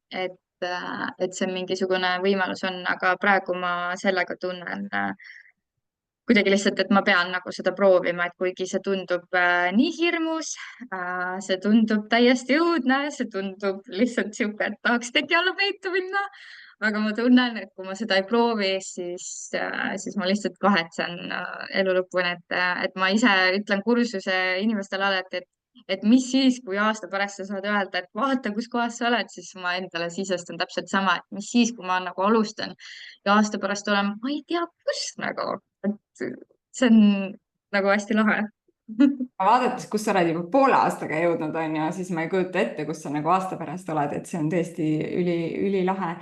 et see mingisugune võimalus on, aga praegu ma sellega tunnen kuidagi lihtsalt, et ma pean nagu seda proovima, et kuigi see tundub nii hirmus, see tundub täiesti õudne, see tundub lihtsalt sihuke, et tahaks teki alla peitu minna. aga ma tunnen, et kui ma seda ei proovi, siis ma lihtsalt kahetsen elu lõpuni, et ma ise ütlen kursuse inimestele alati, et mis siis, kui aasta pärast sa saad öelda, et vaata, kus kohas sa oled, siis ma endale sisestan täpselt sama, et mis siis, kui ma nagu alustan ja aasta pärast olen, ma ei tea, kus nagu, et see on nagu hästi lahe. Vaadates, kus sa oled juba poole aastaga jõudnud, on ju, siis ma ei kujuta ette, kus sa nagu aasta pärast oled, et see on tõesti ülilahe.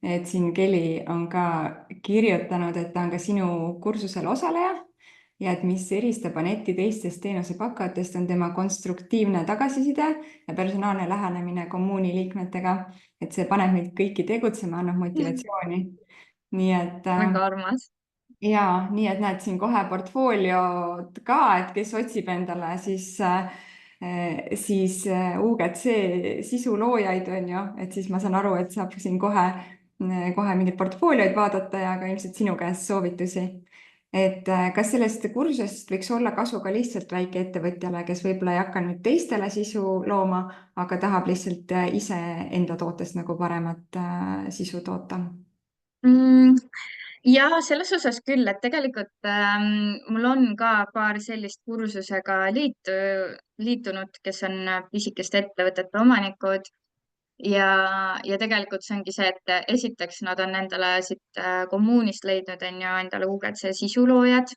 Et siin Kelly on ka kirjutanud, et ta on ka sinu kursusel osaleja ja et mis eristab Anetti teistest teenusepakkujatest, on tema konstruktiivne tagasiside ja personaalne lähenemine kommuuni liikmetega, et see paneb meid kõiki tegutsema, annab motivatsiooni. Nii et väga armas. ja nii, et näed siin kohe portfooliot ka, et kes otsib endale siis UGC sisuloojaid on ju, et siis ma saan aru, et saab siin kohe mingeid portfoolioid vaadata ja ka ilmselt sinu käest soovitusi. et kas sellest kursusest võiks olla kasu ka lihtsalt väikeettevõtjale, kes võib-olla ei hakka nüüd teistele sisu looma, aga tahab lihtsalt ise enda tootest nagu paremat sisu toota? mm,? Ja selles osas küll, et tegelikult mul on ka paar sellist kursusega liitunud, kes on pisikeste ettevõtete omanikud ja, ja tegelikult see ongi see, et esiteks nad on endale siit kommuunist leidnud, on ju, endale UGC sisuloojad,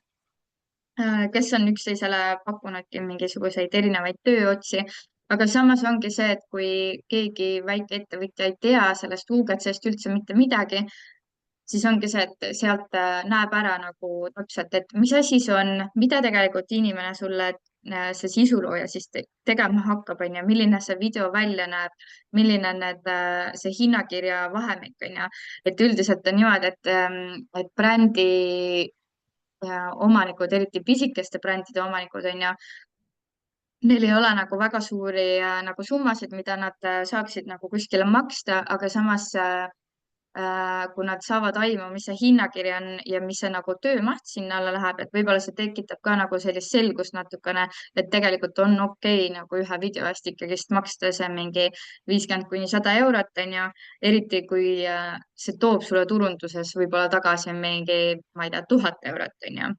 kes on üksteisele pakkunudki mingisuguseid erinevaid tööotsi. Aga samas ongi see, et kui keegi väikeettevõtja ei tea sellest UGC-st üldse mitte midagi, siis ongi see, et sealt näeb ära nagu täpselt, et mis asi see on, mida tegelikult inimene sulle, see sisulooja siis tegema hakkab, on ju, milline see video välja näeb, milline on see hinnakirja vahemik, on ju. Et üldiselt on niimoodi, et brändi omanikud, eriti pisikeste brändide omanikud, on ju, neil ei ole nagu väga suuri nagu summasid, mida nad saaksid nagu kuskile maksta, aga samas kui nad saavad aimu, mis see hinnakiri on ja mis see nagu töömaht sinna alla läheb, et võib-olla see tekitab ka nagu sellist selgust natukene, et tegelikult on okei nagu ühe video eest ikkagist maksta see mingi 50–100 eurot, on ju, eriti kui see toob sulle turunduses võib-olla tagasi mingi, ma ei tea, 1000 eurot, on ju.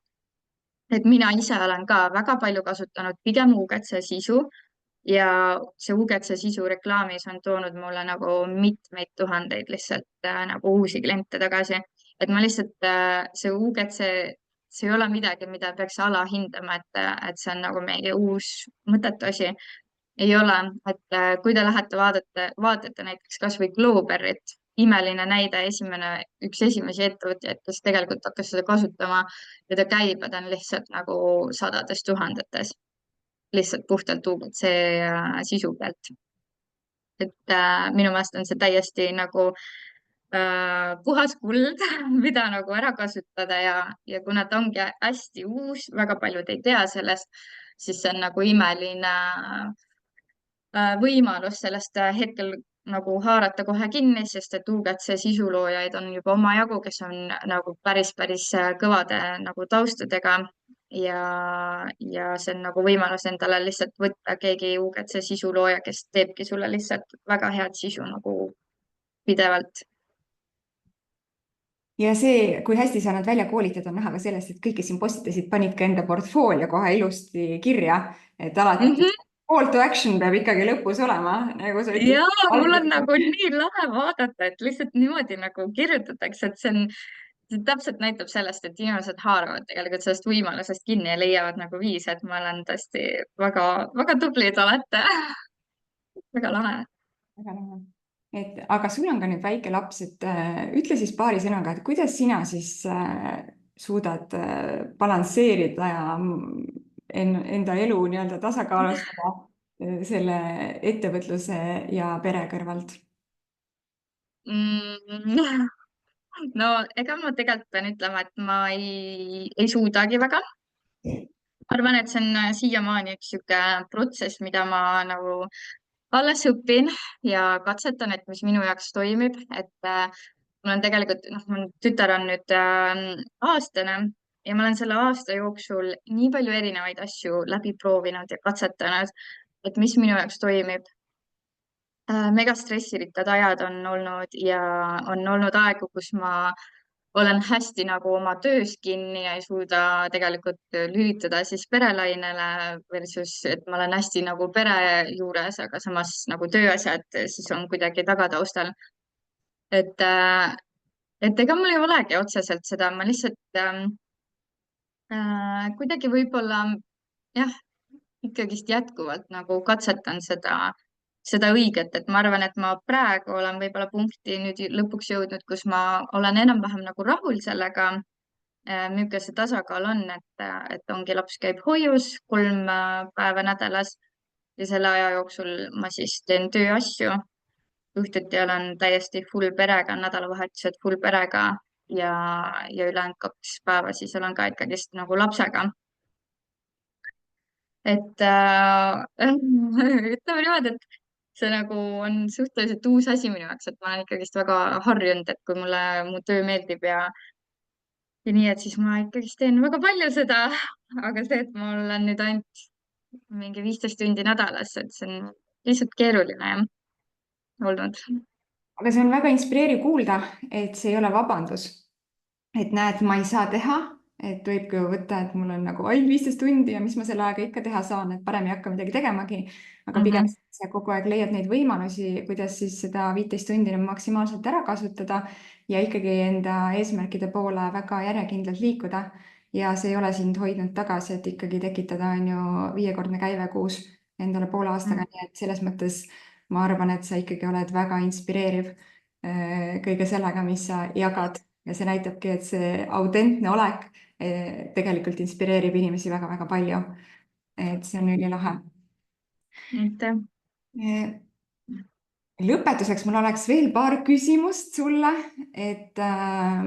Et mina ise olen ka väga palju kasutanud pigem UGC sisu ja see UGC sisu reklaamis on toonud mulle nagu mitmeid tuhandeid lihtsalt nagu uusi kliente tagasi. Et ma lihtsalt, see UGC, see ei ole midagi, mida peaks alahindama, et see on nagu mingi uus mõttetu asi. Ei ole, et kui te lähete vaatate näiteks kasvõi Globerit, imeline näide, üks esimesi ettevõtjaid, kes tegelikult hakkas seda kasutama ja ta käibed on lihtsalt nagu sadades tuhandetes, lihtsalt puhtalt UGC sisu pealt. Et minu meelest on see täiesti nagu puhas kuld, mida nagu ära kasutada ja kuna ta ongi hästi uus, väga paljud ei tea sellest, siis see on nagu imeline võimalus sellest hetkel nagu haarata kohe kinni, sest et UGC sisuloojaid on juba omajagu, kes on nagu päris kõvade nagu taustadega ja see on nagu võimalus endale lihtsalt võtta keegi UGC sisulooja, kes teebki sulle lihtsalt väga head sisu nagu pidevalt. ja see, kui hästi sa nad välja koolitad, on näha ka sellest, et kõik, kes siin postitasid, panid ka enda portfoolio kohe ilusti kirja, et alati Mhm. call to action peab ikkagi lõpus olema, nagu sa ütlesid. Ja mul on nagu nii lahe vaadata, et lihtsalt niimoodi nagu kirjutatakse, et see täpselt näitab sellest, et inimesed haaravad tegelikult sellest võimalusest kinni ja leiavad nagu viise, et ma olen tõesti väga tublid olete. Väga lahe. väga lahe. et aga sul on ka nüüd väike laps, et ütle siis paari sõnaga, et kuidas sina siis suudad balansseerida ja enda elu nii-öelda tasakaalustada selle ettevõtluse ja pere kõrvalt? Mm, no ega ma tegelikult pean ütlema, et ma ei suudagi väga. Ma arvan, et see on siiamaani üks sihuke protsess, mida ma nagu alles õpin ja katsetan, et mis minu jaoks toimib, et mul on tegelikult, noh, mu tütar on nüüd aastane ja ma olen selle aasta jooksul nii palju erinevaid asju läbi proovinud ja katsetanud, et mis minu jaoks toimib. Mega stressirikkad ajad on olnud ja on olnud aegu, kus ma olen hästi nagu oma töös kinni ja ei suuda tegelikult lülitada siis perelainele versus, et ma olen hästi nagu pere juures, aga samas nagu tööasjad siis on kuidagi tagataustal. et, äh, et ega mul ei olegi otseselt seda, ma lihtsalt kuidagi võib-olla jah, ikkagist jätkuvalt nagu katsetan seda õiget, et ma arvan, et ma praegu olen võib-olla punkti nüüd lõpuks jõudnud, kus ma olen enam-vähem nagu rahul sellega, milline see tasakaal on, et ongi laps käib hoius 3 päeva nädalas ja selle aja jooksul ma siis teen tööasju. õhtuti olen täiesti full perega, nädalavahetused full perega ja, ja ülejäänud 2 päeva siis olen ka ikkagist nagu lapsega. Et ütleme niimoodi, et see nagu on suhteliselt uus asi minu jaoks, et ma olen ikkagist väga harjunud, et kui mulle mu töö meeldib ja nii, et siis ma ikkagi teen väga palju seda, aga see, et mul on nüüd ainult mingi 15 tundi nädalas, et see on lihtsalt keeruline jah, olnud. aga see on väga inspireeriv kuulda, et see ei ole vabandus. Et näed, ma ei saa teha, et võibki ju võtta, et mul on nagu ainult 15 tundi ja mis ma selle ajaga ikka teha saan, et parem ei hakka midagi tegemagi. Aga pigem Mhm. sa kogu aeg leiad neid võimalusi, kuidas siis seda 15 tundi maksimaalselt ära kasutada ja ikkagi enda eesmärkide poole väga järjekindlalt liikuda. Ja see ei ole sind hoidnud tagasi, et ikkagi tekitada on ju 5-kordne käive kuus endale poole aastaga, nii et selles mõttes ma arvan, et sa ikkagi oled väga inspireeriv kõige sellega, mis sa jagad ja see näitabki, et see autentne olek tegelikult inspireerib inimesi väga-väga palju. Et see on ülilahe. aitäh. Lõpetuseks mul oleks veel paar küsimust sulle, et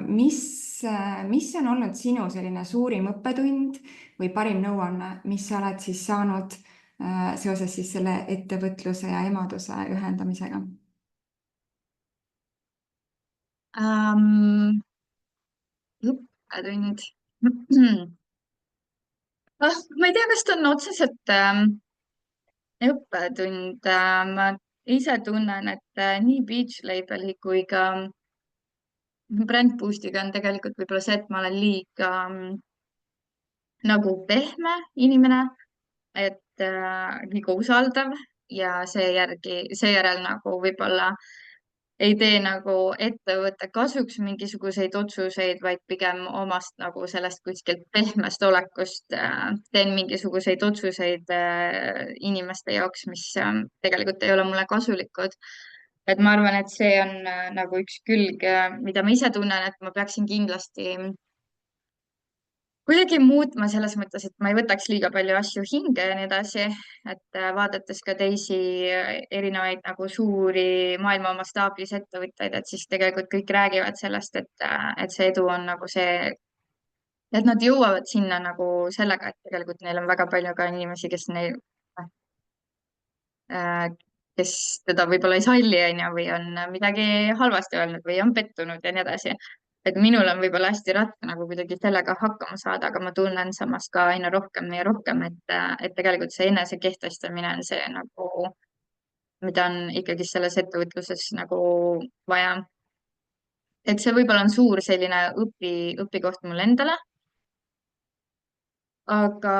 mis on olnud sinu selline suurim õppetund või parim nõuanne, mis sa oled siis saanud seoses siis selle ettevõtluse ja emaduse ühendamisega? Õppetund. Ma ei tea, kas ta on otseselt õppetund. Ma ise tunnen, et nii Beach Labeli kui ka Brand Boost'iga on tegelikult võib-olla see, et ma olen liiga nagu pehme inimene, et liiga usaldav ja seejärel nagu võib-olla ei tee nagu ettevõtte kasuks mingisuguseid otsuseid, vaid pigem omast nagu sellest kuskilt pehmest olekust teen mingisuguseid otsuseid inimeste jaoks, mis tegelikult ei ole mulle kasulikud. Et ma arvan, et see on nagu üks külg, mida ma ise tunnen, et ma peaksin kindlasti kuidagi muutma selles mõttes, et ma ei võtaks liiga palju asju hinge ja nii edasi, et vaadates ka teisi erinevaid nagu suuri maailma mastaabis ettevõtteid, et siis tegelikult kõik räägivad sellest, et see edu on nagu see, et nad jõuavad sinna nagu sellega, et tegelikult neil on väga palju ka inimesi, äh, kes teda võib-olla ei salli, onju, või on midagi halvasti öelnud või on pettunud ja nii edasi. Et minul on võib-olla hästi raske nagu kuidagi sellega hakkama saada, aga ma tunnen samas ka aina rohkem ja rohkem, et tegelikult see enesekehtestamine on see nagu, mida on ikkagi selles ettevõtluses nagu vaja. Et see võib-olla on suur selline õpikoht mulle endale, aga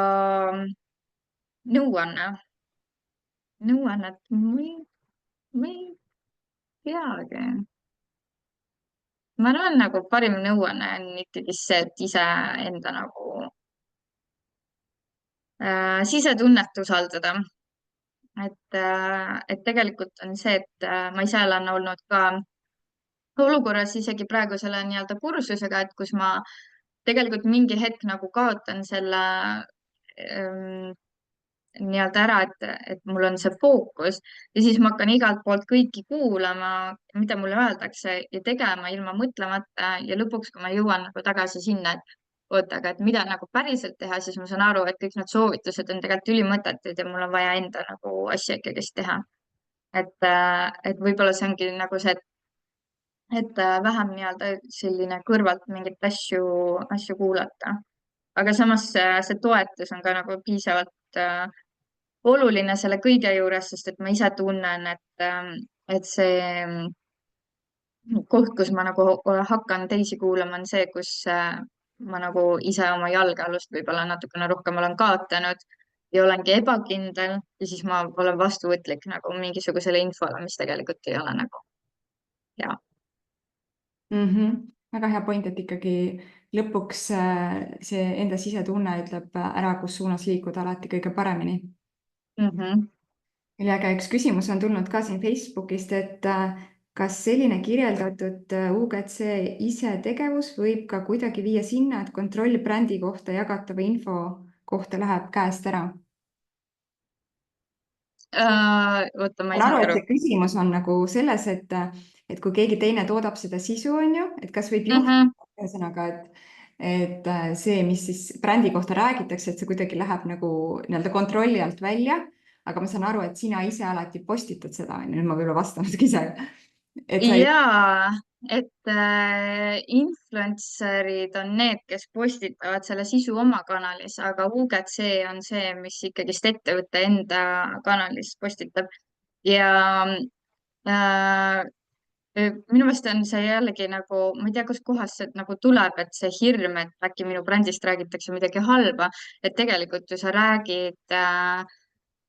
nõuanne, nõuannet ma ei teagi. Ma arvan, nagu parim nõuanne on ikkagi see, et iseenda nagu sisetunnet usaldada. Et tegelikult on see, et ma ise olen olnud ka olukorras isegi praegu selle nii-öelda kursusega, et kus ma tegelikult mingi hetk nagu kaotan selle ähm, nii-öelda ära, et mul on see fookus ja siis ma hakkan igalt poolt kõiki kuulama, mida mulle öeldakse ja tegema ilma mõtlemata ja lõpuks, kui ma jõuan nagu tagasi sinna, et oota, aga et mida nagu päriselt teha, siis ma saan aru, et kõik need soovitused on tegelikult ülimõttetud ja mul on vaja enda nagu asja ikkagist teha. Et võib-olla see ongi nagu see, et vähem nii-öelda selline kõrvalt mingeid asju kuulata. Aga samas see toetus on ka nagu piisavalt oluline selle kõige juures, sest et ma ise tunnen, et see koht, kus ma nagu hakkan teisi kuulama, on see, kus ma nagu ise oma jalgealust võib-olla natukene rohkem olen kaotanud ja olengi ebakindel ja siis ma olen vastuvõtlik nagu mingisugusele infole, mis tegelikult ei ole nagu hea. Väga hea point, et ikkagi lõpuks see enda sisetunne ütleb ära, kus suunas liikuda alati kõige paremini. Mhm. Üliäge, üks küsimus on tulnud ka siin Facebookist, et kas selline kirjeldatud UGC isetegevus võib ka kuidagi viia sinna, et kontroll brändi kohta jagatava info kohta läheb käest ära? Oota, ma ei Saan aru, saanud et aru. see küsimus on nagu selles, et kui keegi teine toodab seda sisu, on ju, et kas võib Mhm. juhtuda, ühesõnaga, et see, mis siis brändi kohta räägitakse, et see kuidagi läheb nagu nii-öelda kontrolli alt välja. Aga ma saan aru, et sina ise alati postitad seda, on ju, nüüd ma võib-olla vastan natuke ise. Et sa ei. Jaa. et influencerid on need, kes postitavad selle sisu oma kanalis, aga UGC on see, mis ikkagist ettevõtte enda kanalis postitab. Ja äh, minu meelest on see jällegi nagu, ma ei tea, kuskohast see nagu tuleb, et see hirm, et äkki minu brändist räägitakse midagi halba, et tegelikult ju sa räägid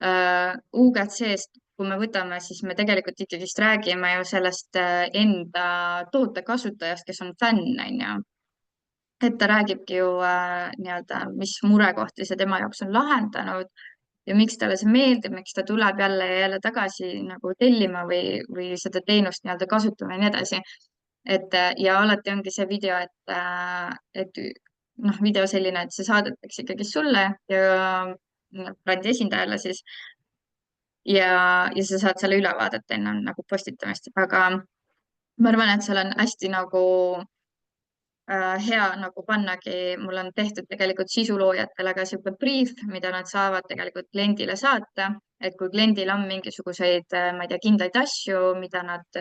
UGC-st, kui me võtame, siis me tegelikult ikkagist räägime ju sellest enda toote kasutajast, kes on fänn, onju. Et ta räägibki ju nii-öelda, mis murekohti see tema jaoks on lahendanud ja miks talle see meeldib, miks ta tuleb jälle ja jälle tagasi nagu tellima või seda teenust nii-öelda kasutama ja nii edasi. Et ja alati ongi see video, et noh, video selline, et see saadetakse ikkagi sulle ja brändi esindajale siis ja, ja sa saad selle üle vaadata enne nagu postitamist, aga ma arvan, et seal on hästi nagu hea nagu pannagi, mul on tehtud tegelikult sisuloojatele ka sihuke briif, mida nad saavad tegelikult kliendile saata, et kui kliendil on mingisuguseid, ma ei tea, kindlaid asju, mida nad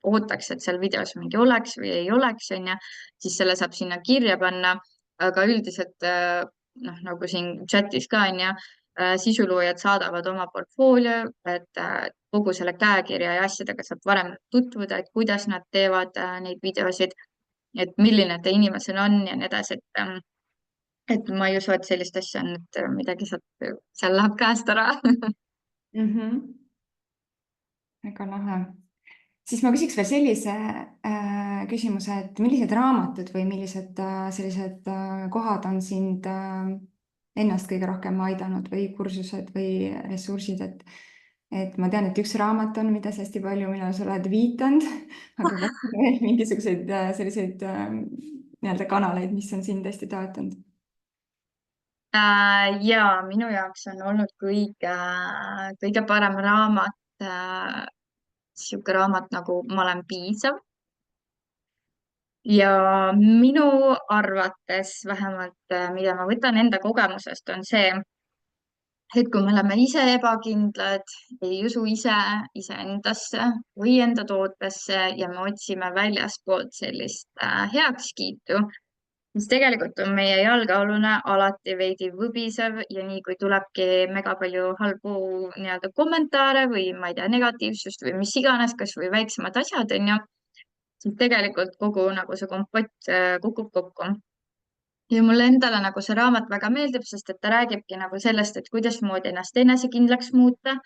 ootaks, et seal videos mingi oleks või ei oleks, onju, siis selle saab sinna kirja panna. aga üldiselt noh, nagu siin chatis ka onju, sisuloojad saadavad oma portfoolio, et kogu selle käekirja ja asjadega saab varem tutvuda, et kuidas nad teevad neid videosid, et milline ta inimesena on ja nii edasi, et ma ei usu, et sellist asja on, et midagi seal läheb käest ära. Väga lahe. Siis ma küsiks veel sellise küsimuse, et millised raamatud või millised sellised kohad on sind ennast kõige rohkem aidanud või kursused või ressursid, et ma tean, et üks raamat on, mida sa hästi palju minu arust oled viitanud, aga kas on veel mingisuguseid selliseid nii-öelda kanaleid, mis on sind hästi toetanud? Ja minu jaoks on olnud kõige parem raamat sihuke raamat nagu Ma olen piisav. Ja minu arvates vähemalt, mida ma võtan enda kogemusest, on see, et kui me oleme ise ebakindlad, ei usu iseendasse või enda tootesse ja me otsime väljaspoolt sellist heakskiitu, siis tegelikult on meie jalgealune alati veidi võbisev ja nii kui tulebki mega palju halbu nii-öelda kommentaare või ma ei tea, negatiivsust või mis iganes, kasvõi väiksemad asjad onju, siis tegelikult kogu nagu see kompott kukub kokku. Ja mulle endale nagu see raamat väga meeldib, sest et ta räägibki nagu sellest, et kuidasmoodi ennast enesekindlaks muuta,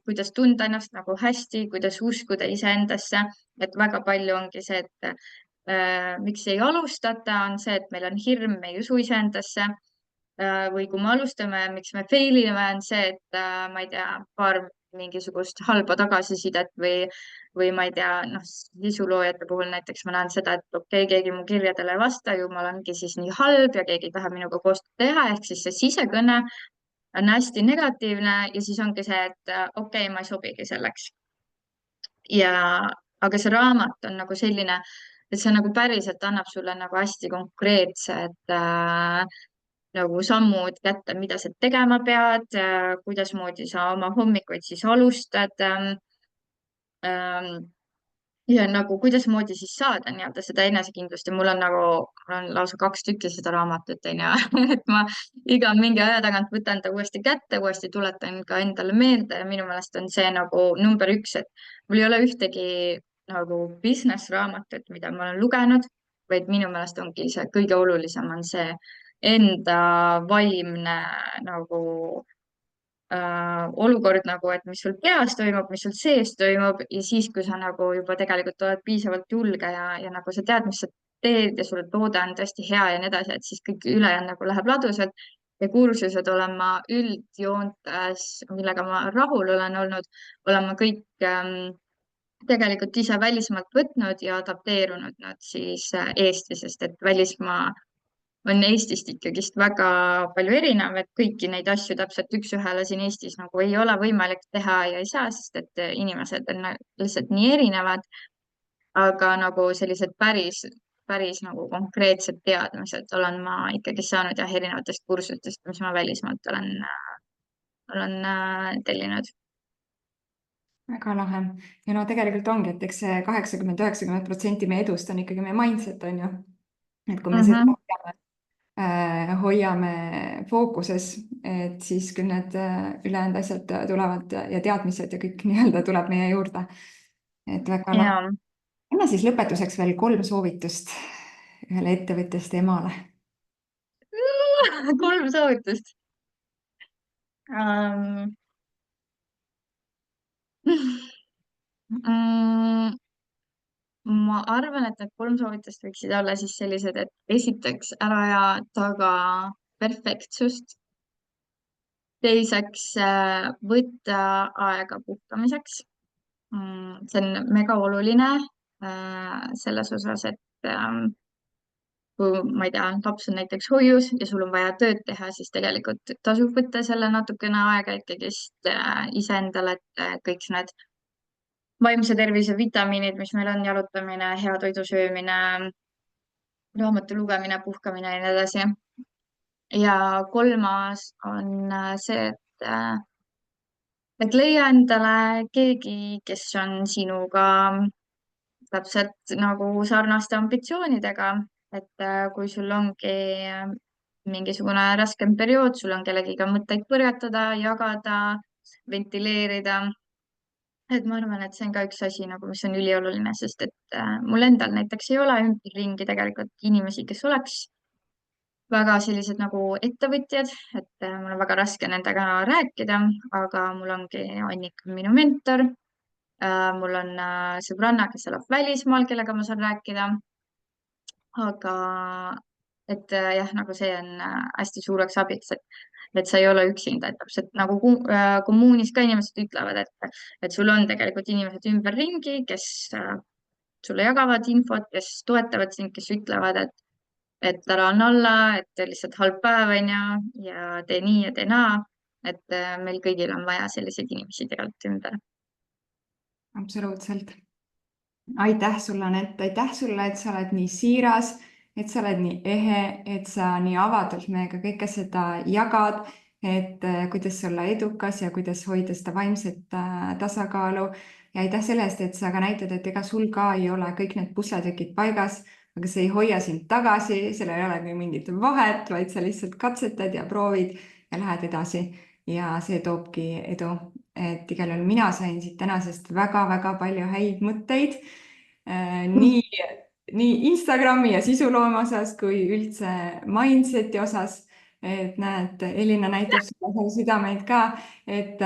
kuidas tunda ennast nagu hästi, kuidas uskuda iseendasse, et väga palju ongi see, et miks ei alustata, on see, et meil on hirm, me ei usu iseendasse. Või kui me alustame, miks me fail ime, on see, et ma ei tea, paar mingisugust halba tagasisidet või ma ei tea, noh, sisuloojate puhul näiteks ma näen seda, et okei, keegi mu kirjadele ei vasta, ju ma olengi siis nii halb ja keegi ei taha minuga koostööd teha, ehk siis see sisekõne on hästi negatiivne ja siis ongi see, et okei, ma ei sobigi selleks. Ja, aga see raamat on nagu selline, et see nagu päriselt annab sulle nagu hästi konkreetsed nagu sammud kätte, mida sa tegema pead, kuidasmoodi sa oma hommikuid siis alustad ja nagu kuidasmoodi siis saada nii-öelda seda enesekindlust ja mul on lausa 2 tükki seda raamatut onju, et ma iga mingi aja tagant võtan ta uuesti kätte, uuesti tuletan ka endale meelde ja minu meelest on see nagu number 1, et mul ei ole ühtegi nagu business raamatut, mida ma olen lugenud, vaid minu meelest ongi see kõige olulisem on see enda vaimne nagu olukord nagu, et mis sul peas toimub, mis sul sees toimub ja siis, kui sa nagu juba tegelikult oled piisavalt julge ja nagu sa tead, mis sa teed ja sul toode on tõesti hea ja nii edasi, et siis kõik ülejäänu nagu läheb ladusalt ja kursused olen ma üldjoontes, millega ma rahul olen olnud, olen ma kõik tegelikult ise välismaalt võtnud ja adapteerunud nad siis Eesti, sest et välismaa on Eestist ikkagist väga palju erinev, et kõiki neid asju täpselt üks-ühele siin Eestis nagu ei ole võimalik teha ja ei saa, sest et inimesed on lihtsalt nii erinevad. aga nagu sellised päris nagu konkreetsed teadmised olen ma ikkagi saanud jah, erinevatest kursustest, mis ma välismaalt olen tellinud. väga lahe. Ja no tegelikult ongi, et eks see 80–90% meie edust on ikkagi meie mindset, on ju. Et kui me seda Mhm. hoiame fookuses, et siis küll need ülejäänud asjad tulevad ja teadmised ja kõik nii-öelda tuleb meie juurde. Et väga lahe. Ja anna siis lõpetuseks veel 3 soovitust ühele ettevõtjast emale. 3 soovitust. Ähm, mm, ma arvan, et need 3 soovitust võiksid olla siis sellised, et esiteks ära aja taga perfektsust. Teiseks võtta aega puhkamiseks. See on mega oluline selles osas, et kui ma ei tea, laps on näiteks hoius ja sul on vaja tööd teha, siis tegelikult tasub võtta selle natukene aega ikkagist iseendale, et kõik need vaimse tervise vitamiinid, mis meil on, jalutamine, hea toidu söömine, raamatu lugemine, puhkamine ja nii edasi. Ja kolmas on see, et leia endale keegi, kes on sinuga täpselt nagu sarnaste ambitsioonidega, et kui sul ongi mingisugune raskem periood, sul on kellegiga mõtteid põrgatada, jagada, ventileerida. Et ma arvan, et see on ka üks asi nagu, mis on ülioluline, sest et mul endal näiteks ei ole ümberringi tegelikult inimesi, kes oleks väga sellised nagu ettevõtjad, et mul on väga raske nendega rääkida, aga mul ongi Annika minu mentor. Mul on sõbranna, kes elab välismaal, kellega ma saan rääkida. Aga et jah, nagu see on hästi suureks abiks, et sa ei ole üksinda, et täpselt nagu kommuunis ka inimesed ütlevad, et sul on tegelikult inimesed ümberringi, kes sulle jagavad infot, kes toetavad sind, kes ütlevad, et ära anna alla, et lihtsalt halb päev on ju ja tee nii ja tee naa. Et meil kõigil on vaja selliseid inimesi tegelikult ümber. absoluutselt. aitäh sulle, Anett, aitäh sulle, et sa oled nii siiras, et sa oled nii ehe, et sa nii avatult meiega kõike seda jagad, et kuidas olla edukas ja kuidas hoida seda vaimset tasakaalu. ja aitäh selle eest, et sa ka näitad, et ega sul ka ei ole kõik need pusletükid paigas, aga see ei hoia sind tagasi, sellel ei olegi mingit vahet, vaid sa lihtsalt katsetad ja proovid ja lähed edasi. ja see toobki edu. Et igal juhul mina sain siit tänasest väga-väga palju häid mõtteid nii, nii Instagrami ja sisuloome osas kui üldse mindset'i osas. et näed, Elina näitab sulle seal südameid ka, et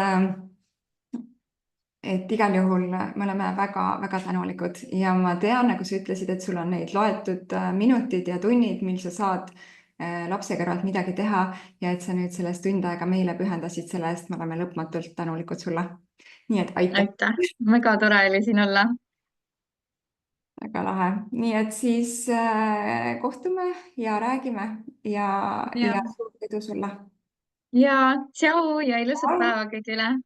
et igal juhul me oleme väga-väga tänulikud ja ma tean, nagu sa ütlesid, et sul on neid loetud minutid ja tunnid, mil sa saad lapse kõrvalt midagi teha ja et sa nüüd sellest tund aega meile pühendasid, selle eest me oleme lõpmatult tänulikud sulle. nii et aitäh. aitäh, väga tore oli siin olla. väga lahe, nii et siis kohtume ja räägime ja Ja, suurt edu sulle. ja tšau ja ilusat päeva kõigile.